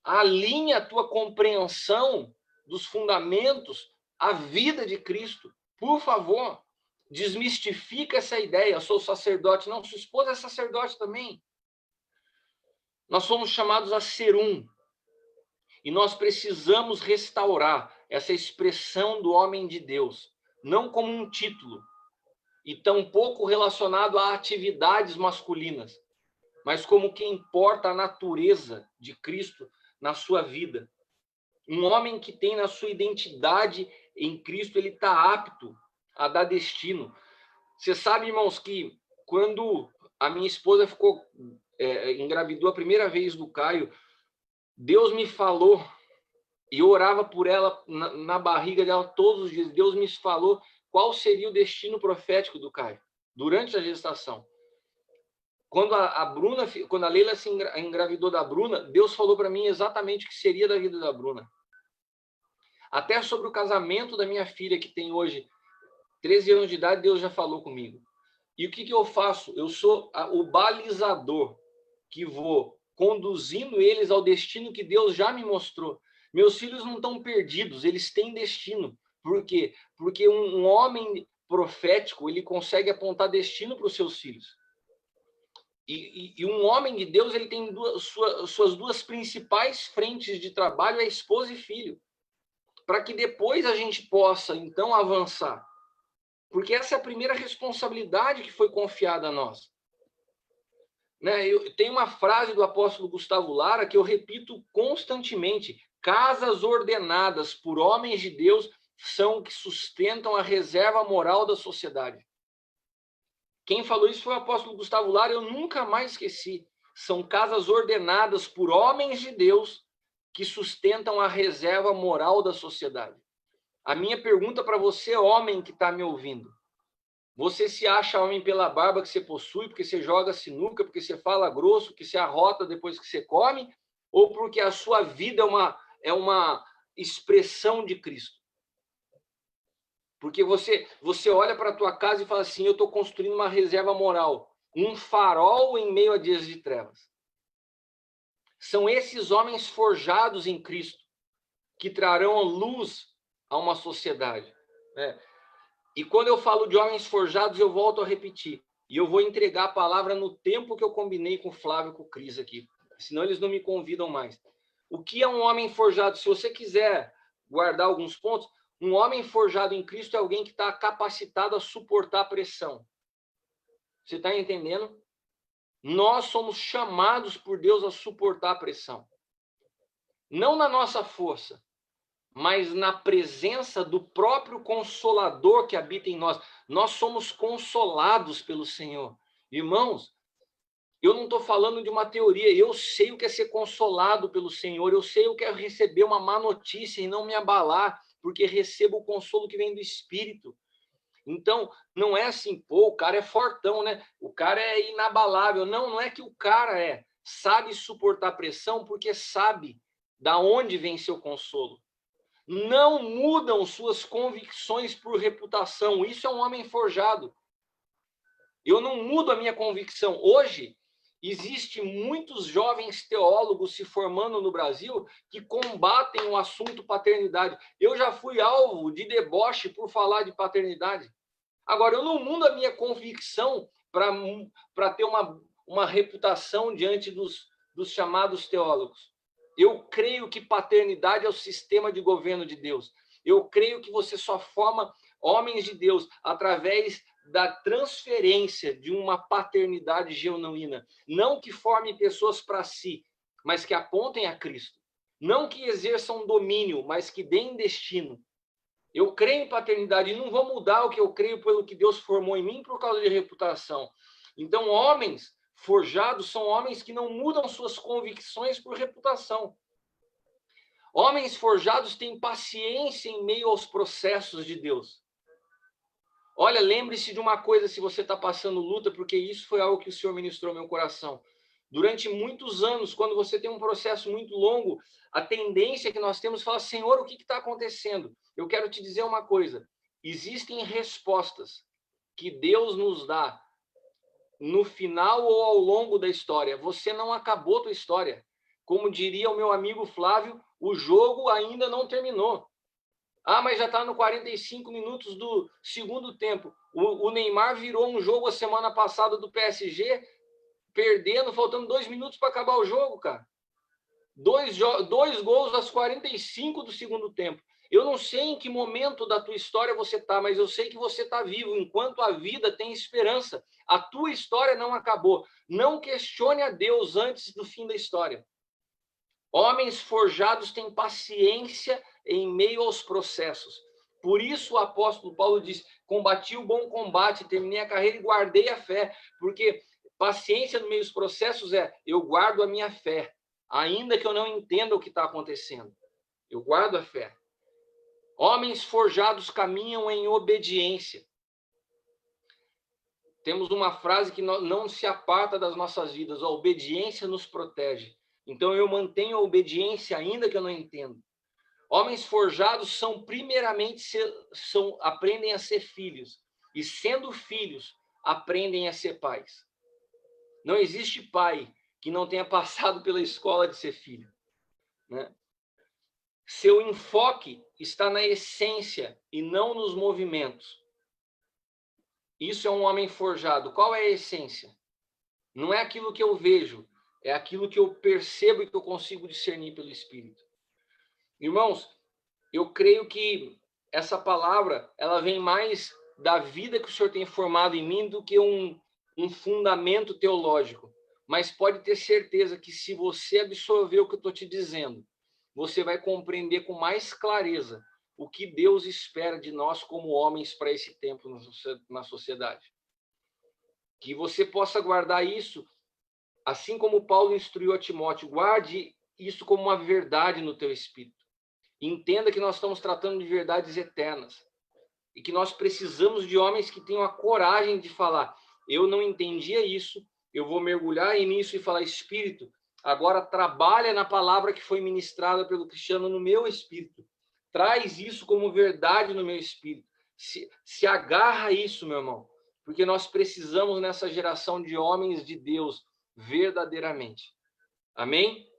Alinha a tua compreensão dos fundamentos à vida de Cristo. Por favor. Desmistifica essa ideia, eu sou sacerdote. Não, sua esposa é sacerdote também. Nós somos chamados a ser um. E nós precisamos restaurar essa expressão do homem de Deus, não como um título, e tampouco relacionado a atividades masculinas, mas como quem porta a natureza de Cristo na sua vida. Um homem que tem na sua identidade em Cristo, ele está apto a dar destino. Você sabe, irmãos, que quando a minha esposa engravidou a primeira vez do Caio, Deus me falou, e eu orava por ela na barriga dela todos os dias, Deus me falou qual seria o destino profético do Caio, durante a gestação. Quando a Leila se engravidou da Bruna, Deus falou para mim exatamente o que seria da vida da Bruna. Até sobre o casamento da minha filha, que tem hoje 13 anos de idade, Deus já falou comigo. E o que eu faço? Eu sou o balizador que vou conduzindo eles ao destino que Deus já me mostrou. Meus filhos não estão perdidos, eles têm destino. Por quê? Porque um homem profético, ele consegue apontar destino para os seus filhos. E um homem de Deus, ele tem suas 2 principais frentes de trabalho, é esposa e filho. Para que depois a gente possa, então, avançar. Porque essa é a primeira responsabilidade que foi confiada a nós. Tem uma frase do apóstolo Gustavo Lara que eu repito constantemente. Casas ordenadas por homens de Deus são que sustentam a reserva moral da sociedade. Quem falou isso foi o apóstolo Gustavo Lara, eu nunca mais esqueci. São casas ordenadas por homens de Deus que sustentam a reserva moral da sociedade. A minha pergunta para você, homem que está me ouvindo. Você se acha homem pela barba que você possui, porque você joga sinuca, porque você fala grosso, porque você arrota depois que você come, ou porque a sua vida é uma expressão de Cristo? Porque você olha para a tua casa e fala assim, eu estou construindo uma reserva moral, um farol em meio a dias de trevas. São esses homens forjados em Cristo que trarão luz a uma sociedade. E quando eu falo de homens forjados, eu volto a repetir. E eu vou entregar a palavra no tempo que eu combinei com o Flávio e com o Cris aqui. Senão eles não me convidam mais. O que é um homem forjado? Se você quiser guardar alguns pontos, um homem forjado em Cristo é alguém que está capacitado a suportar pressão. Você está entendendo? Nós somos chamados por Deus a suportar pressão. Não na nossa força, mas na presença do próprio Consolador que habita em nós. Nós somos consolados pelo Senhor. Irmãos, eu não estou falando de uma teoria, eu sei o que é ser consolado pelo Senhor, eu sei o que é receber uma má notícia e não me abalar, porque recebo o consolo que vem do Espírito. Então, não é assim, pô, o cara é fortão, né? O cara é inabalável. Não, não é que o cara sabe suportar pressão porque sabe da onde vem seu consolo. Não mudam suas convicções por reputação. Isso é um homem forjado. Eu não mudo a minha convicção. Hoje, existem muitos jovens teólogos se formando no Brasil que combatem o assunto paternidade. Eu já fui alvo de deboche por falar de paternidade. Agora, eu não mudo a minha convicção para ter uma reputação diante dos chamados teólogos. Eu creio que paternidade é o sistema de governo de Deus. Eu creio que você só forma homens de Deus através da transferência de uma paternidade genuína. Não que forme pessoas para si, mas que apontem a Cristo. Não que exerçam domínio, mas que deem destino. Eu creio em paternidade e não vou mudar o que eu creio pelo que Deus formou em mim por causa de reputação. Então, homens forjados são homens que não mudam suas convicções por reputação. Homens forjados têm paciência em meio aos processos de Deus. Olha, lembre-se de uma coisa se você está passando luta, porque isso foi algo que o Senhor ministrou no meu coração. Durante muitos anos, quando você tem um processo muito longo, a tendência que nós temos é falar, Senhor, o que está acontecendo? Eu quero te dizer uma coisa. Existem respostas que Deus nos dá no final ou ao longo da história. Você não acabou a tua história. Como diria o meu amigo Flávio, o jogo ainda não terminou. Ah, mas já está no 45 minutos do segundo tempo. O Neymar virou um jogo a semana passada do PSG, perdendo, faltando 2 minutos para acabar o jogo, cara. 2 gols aos 45 do segundo tempo. Eu não sei em que momento da tua história você está, mas eu sei que você está vivo. Enquanto a vida tem esperança, a tua história não acabou. Não questione a Deus antes do fim da história. Homens forjados têm paciência em meio aos processos. Por isso o apóstolo Paulo diz, combati o bom combate, terminei a carreira e guardei a fé. Porque paciência no meio dos processos eu guardo a minha fé, ainda que eu não entenda o que está acontecendo. Eu guardo a fé. Homens forjados caminham em obediência. Temos uma frase que não se aparta das nossas vidas. A obediência nos protege. Então eu mantenho a obediência ainda que eu não entendo. Homens forjados aprendem a ser filhos. E sendo filhos, aprendem a ser pais. Não existe pai que não tenha passado pela escola de ser filho, né? Seu enfoque está na essência e não nos movimentos. Isso é um homem forjado. Qual é a essência? Não é aquilo que eu vejo, é aquilo que eu percebo e que eu consigo discernir pelo Espírito. Irmãos, eu creio que essa palavra ela vem mais da vida que o Senhor tem formado em mim do que um fundamento teológico. Mas pode ter certeza que se você absorver o que eu estou te dizendo, você vai compreender com mais clareza o que Deus espera de nós como homens para esse tempo na sociedade. Que você possa guardar isso, assim como Paulo instruiu a Timóteo, guarde isso como uma verdade no teu espírito. Entenda que nós estamos tratando de verdades eternas e que nós precisamos de homens que tenham a coragem de falar, eu não entendia isso, eu vou mergulhar nisso e falar, Espírito, agora trabalha na palavra que foi ministrada pelo Cristiano no meu espírito. Traz isso como verdade no meu espírito. Se agarra a isso, meu irmão. Porque nós precisamos nessa geração de homens de Deus verdadeiramente. Amém?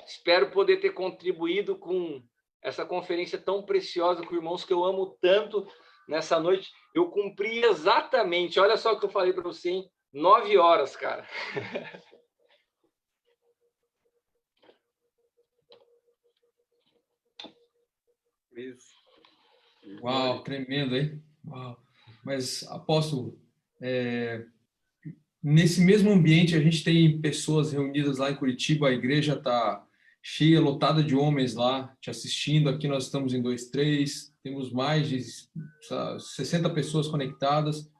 Espero poder ter contribuído com essa conferência tão preciosa com irmãos que eu amo tanto nessa noite. Eu cumpri exatamente, olha só o que eu falei para você, hein? 9 horas, cara. Isso. Uau, tremendo, hein? Uau. Mas, apóstolo, nesse mesmo ambiente, a gente tem pessoas reunidas lá em Curitiba, a igreja está cheia, lotada de homens lá te assistindo. Aqui nós estamos em 2, 3, temos mais de 60 pessoas conectadas.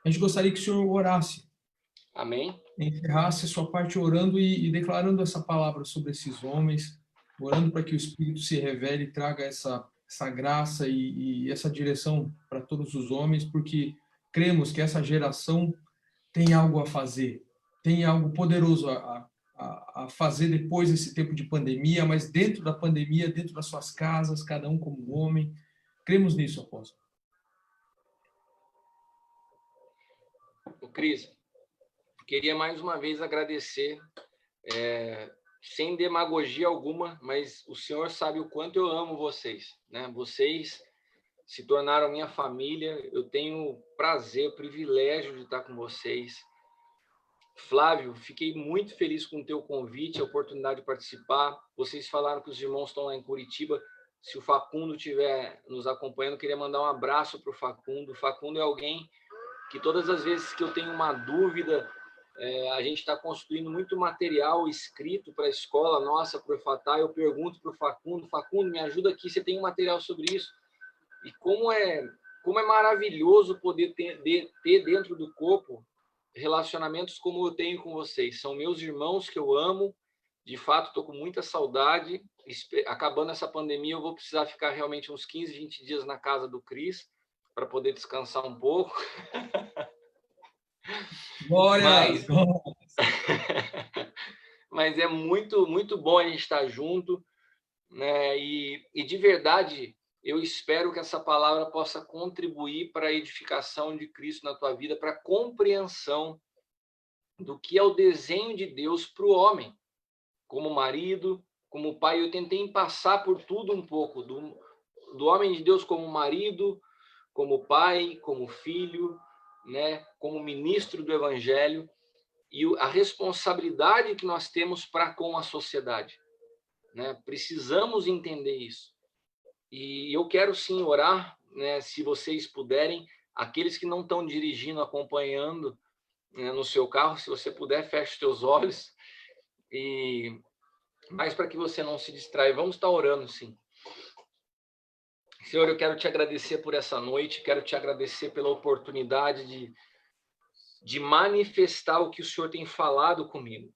A gente gostaria que o senhor orasse, Amém? encerrasse a sua parte orando e declarando essa palavra sobre esses homens, orando para que o Espírito se revele e traga essa graça e essa direção para todos os homens, porque cremos que essa geração tem algo a fazer, tem algo poderoso a fazer depois desse tempo de pandemia, mas dentro da pandemia, dentro das suas casas, cada um como homem. Cremos nisso, apóstolo. O Cris, queria mais uma vez agradecer, sem demagogia alguma, mas o senhor sabe o quanto eu amo vocês, né? Vocês se tornaram minha família, eu tenho prazer, privilégio de estar com vocês. Flávio, fiquei muito feliz com o teu convite, a oportunidade de participar. Vocês falaram que os irmãos estão lá em Curitiba. Se o Facundo estiver nos acompanhando, eu queria mandar um abraço para o Facundo. O Facundo é alguém que todas as vezes que eu tenho uma dúvida, a gente está construindo muito material escrito para a escola nossa, para o Fatah, eu pergunto para o Facundo, Facundo, me ajuda aqui, você tem um material sobre isso? E como é maravilhoso poder ter dentro do corpo relacionamentos como eu tenho com vocês. São meus irmãos que eu amo, de fato estou com muita saudade. Acabando essa pandemia, eu vou precisar ficar realmente uns 15, 20 dias na casa do Cris, para poder descansar um pouco. Glórias! Mas é muito, muito bom a gente estar junto, né? E de verdade, eu espero que essa palavra possa contribuir para a edificação de Cristo na tua vida, para a compreensão do que é o desenho de Deus para o homem, como marido, como pai. Eu tentei passar por tudo um pouco, do homem de Deus como marido, como pai, como filho, né? Como ministro do Evangelho, e a responsabilidade que nós temos para com a sociedade, né? Precisamos entender isso. E eu quero sim orar, né, se vocês puderem, aqueles que não estão dirigindo, acompanhando, né, no seu carro, se você puder, feche os teus olhos, mas para que você não se distraia, vamos estar orando sim. Senhor, eu quero te agradecer por essa noite, quero te agradecer pela oportunidade de manifestar o que o Senhor tem falado comigo.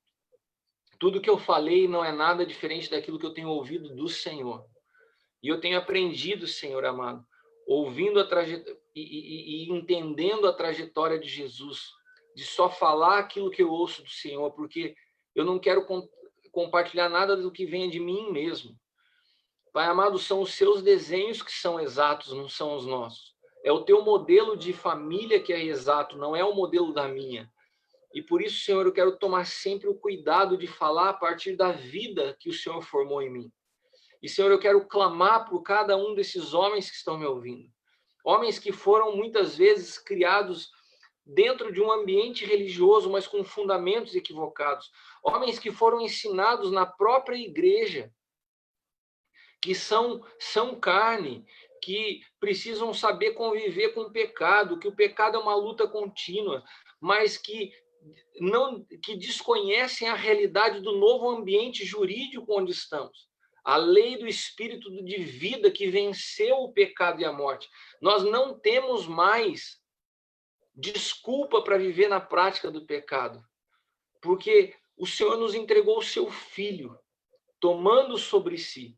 Tudo que eu falei não é nada diferente daquilo que eu tenho ouvido do Senhor. E eu tenho aprendido, Senhor amado, ouvindo a trajetória e entendendo a trajetória de Jesus, de só falar aquilo que eu ouço do Senhor, porque eu não quero compartilhar nada do que venha de mim mesmo. Pai amado, são os seus desenhos que são exatos, não são os nossos. É o teu modelo de família que é exato, não é o modelo da minha. E por isso, Senhor, eu quero tomar sempre o cuidado de falar a partir da vida que o Senhor formou em mim. E, Senhor, eu quero clamar por cada um desses homens que estão me ouvindo. Homens que foram, muitas vezes, criados dentro de um ambiente religioso, mas com fundamentos equivocados. Homens que foram ensinados na própria igreja, que são carne, que precisam saber conviver com o pecado, que o pecado é uma luta contínua, mas que desconhecem a realidade do novo ambiente jurídico onde estamos. A lei do Espírito de vida que venceu o pecado e a morte. Nós não temos mais desculpa para viver na prática do pecado, porque o Senhor nos entregou o seu Filho, tomando sobre si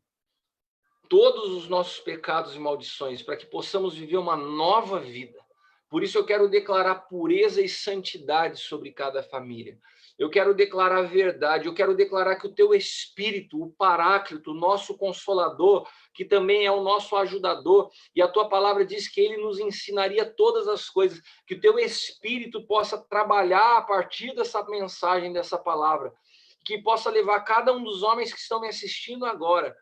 todos os nossos pecados e maldições, para que possamos viver uma nova vida. Por isso eu quero declarar pureza e santidade sobre cada família. Eu quero declarar verdade, eu quero declarar que o teu Espírito, o Paráclito, o nosso Consolador, que também é o nosso ajudador, e a tua palavra diz que ele nos ensinaria todas as coisas, que o teu Espírito possa trabalhar a partir dessa mensagem, dessa palavra, que possa levar cada um dos homens que estão me assistindo agora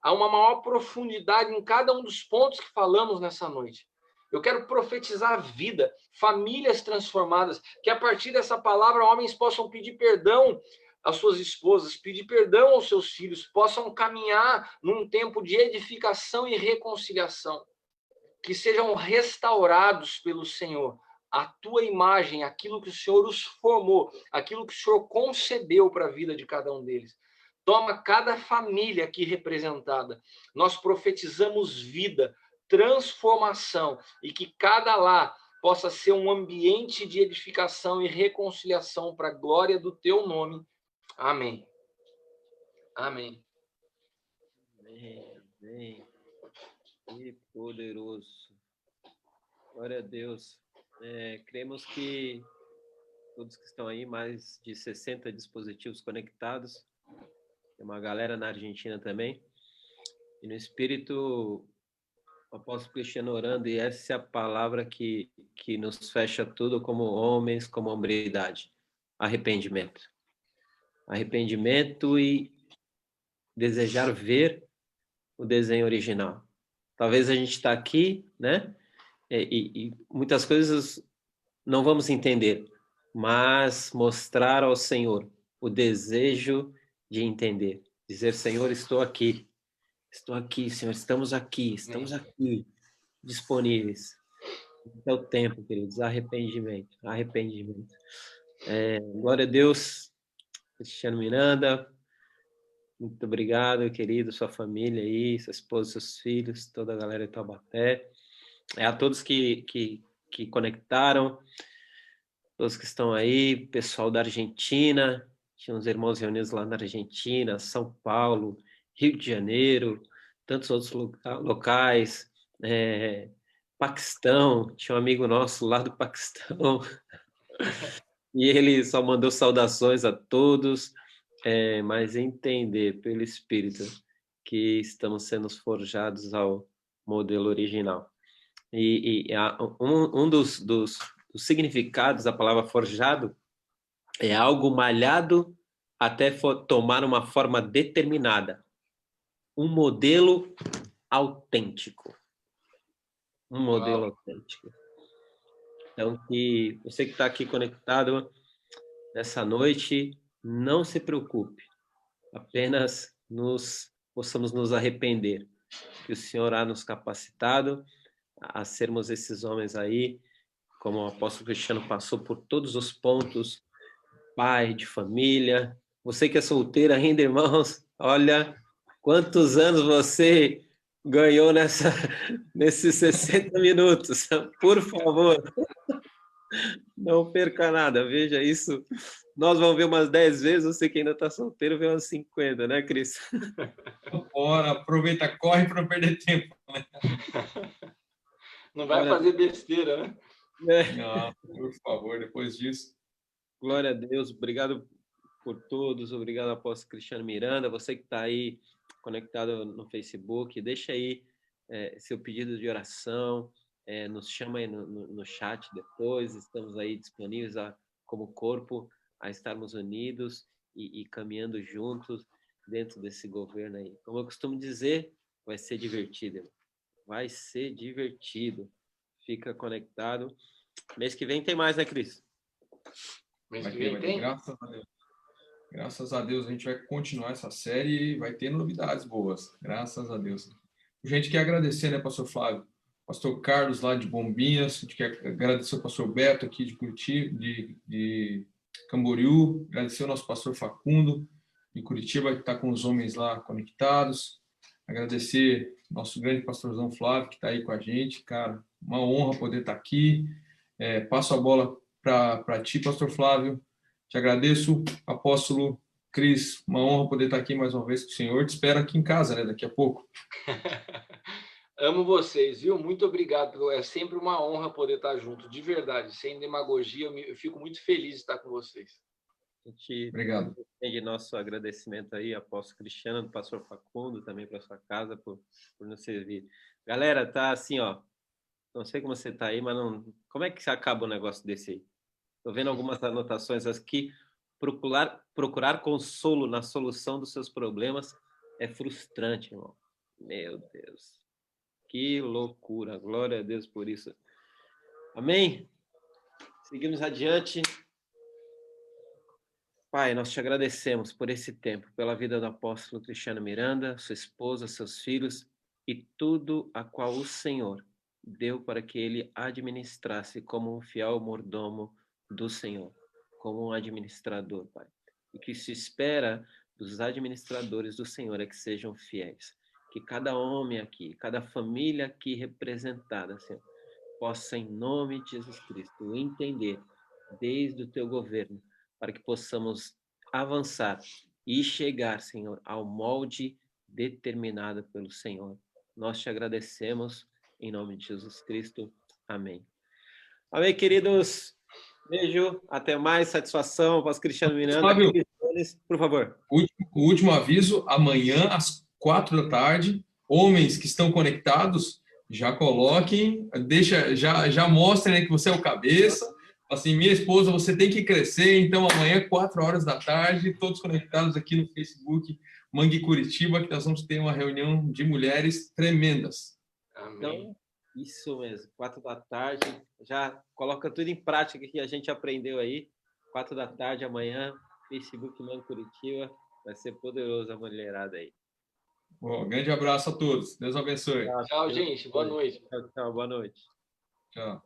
a uma maior profundidade em cada um dos pontos que falamos nessa noite. Eu quero profetizar vida, famílias transformadas, que a partir dessa palavra homens possam pedir perdão as suas esposas, pedir perdão aos seus filhos, possam caminhar num tempo de edificação e reconciliação, que sejam restaurados pelo Senhor, a tua imagem, aquilo que o Senhor os formou, aquilo que o Senhor concebeu para a vida de cada um deles. Toma cada família aqui representada. Nós profetizamos vida, transformação, e que cada lar possa ser um ambiente de edificação e reconciliação para a glória do teu nome. Amém. Amém. Amém, amém. Que poderoso. Glória a Deus. Cremos que todos que estão aí, mais de 60 dispositivos conectados, tem uma galera na Argentina também, e no Espírito, o apóstolo Cristiano orando, e essa é a palavra que nos fecha tudo como homens, como hombridade: arrependimento. Arrependimento e desejar ver o desenho original. Talvez a gente está aqui, né? E muitas coisas não vamos entender, mas mostrar ao Senhor o desejo de entender. Dizer: Senhor, estou aqui, Senhor, estamos aqui disponíveis. Esse é o tempo, queridos, arrependimento. Glória a Deus. Cristiano Miranda, muito obrigado, querido, sua família aí, sua esposa, seus filhos, toda a galera de Taubaté. A todos que conectaram, todos que estão aí, pessoal da Argentina, tinha uns irmãos reunidos lá na Argentina, São Paulo, Rio de Janeiro, tantos outros locais, Paquistão, tinha um amigo nosso lá do Paquistão, e ele só mandou saudações a todos, mas entender pelo Espírito que estamos sendo forjados ao modelo original. Um dos significados da palavra forjado é algo malhado até tomar uma forma determinada. Um modelo autêntico. Um modelo autêntico. Então, que você que está aqui conectado nessa noite, não se preocupe. Apenas possamos nos arrepender. Que o Senhor há nos capacitado a sermos esses homens aí, como o apóstolo Cristiano passou por todos os pontos, pai de família. Você que é solteiro ainda, irmãos, olha quantos anos você ganhou nesses 60 minutos. Por favor, não perca nada, veja isso. Nós vamos ver umas 10 vezes, você que ainda está solteiro vê umas 50, né, Cris? Bora, aproveita, corre para não perder tempo. Né? Não vai fazer besteira, né? Não, por favor, depois disso. Glória a Deus, obrigado por todos, obrigado, apóstolo Cristiano Miranda, você que está aí conectado no Facebook, deixa aí seu pedido de oração, nos chama aí no chat depois, estamos aí disponíveis como corpo a estarmos unidos e caminhando juntos dentro desse governo aí. Como eu costumo dizer, vai ser divertido, vai ser divertido. Fica conectado. Mês que vem tem mais, né, Cris? Mês que vem tem? Graças a Deus. Graças a Deus a gente vai continuar essa série e vai ter novidades boas. Graças a Deus. A gente quer agradecer, né, pastor Flávio? Pastor Carlos lá de Bombinhas, a gente quer agradecer o pastor Beto aqui de Curitiba, de Camboriú, agradecer o nosso pastor Facundo de Curitiba, que está com os homens lá conectados. Agradecer nosso grande pastorzão Flávio, que está aí com a gente, cara. Uma honra poder estar aqui. Passo a bola para ti, pastor Flávio. Te agradeço, apóstolo Cris. Uma honra poder estar aqui mais uma vez com o senhor. Te espero aqui em casa, né, daqui a pouco. Amo vocês, viu? Muito obrigado. É sempre uma honra poder estar junto, de verdade, sem demagogia. Eu fico muito feliz de estar com vocês. Obrigado. E nosso agradecimento aí, apóstolo Cristiano, do pastor Facundo, também para sua casa, por nos servir. Galera, tá assim, ó. Não sei como você tá aí, mas não. Como é que se acaba um negócio desse aí? Tô vendo algumas anotações aqui. Procurar consolo na solução dos seus problemas é frustrante, irmão. Meu Deus. Que loucura. Glória a Deus por isso. Amém? Seguimos adiante. Pai, nós te agradecemos por esse tempo, pela vida do apóstolo Cristiano Miranda, sua esposa, seus filhos e tudo a qual o Senhor deu para que ele administrasse como um fiel mordomo do Senhor, como um administrador, Pai. E que se espera dos administradores do Senhor é que sejam fiéis. Que cada homem aqui, cada família aqui representada, Senhor, possa, em nome de Jesus Cristo, entender desde o teu governo, para que possamos avançar e chegar, Senhor, ao molde determinado pelo Senhor. Nós te agradecemos, em nome de Jesus Cristo. Amém. Amém, queridos. Beijo, até mais, satisfação. Apóstolo Cristiano Miranda. Fábio, Por favor. o último aviso, amanhã, às 4 da tarde, homens que estão conectados, já coloquem, já mostrem, né, que você é o cabeça. Assim, minha esposa, você tem que crescer, então amanhã, 4 horas da tarde, todos conectados aqui no Facebook Mangue Curitiba, que nós vamos ter uma reunião de mulheres tremendas. Amém. Então, isso mesmo, 4 da tarde, já coloca tudo em prática que a gente aprendeu aí. 4 da tarde amanhã, Facebook Mangue Curitiba, vai ser poderoso a mulherada aí. Bom, grande abraço a todos, Deus abençoe. Tchau, gente, boa noite. Tchau, boa noite. Tchau.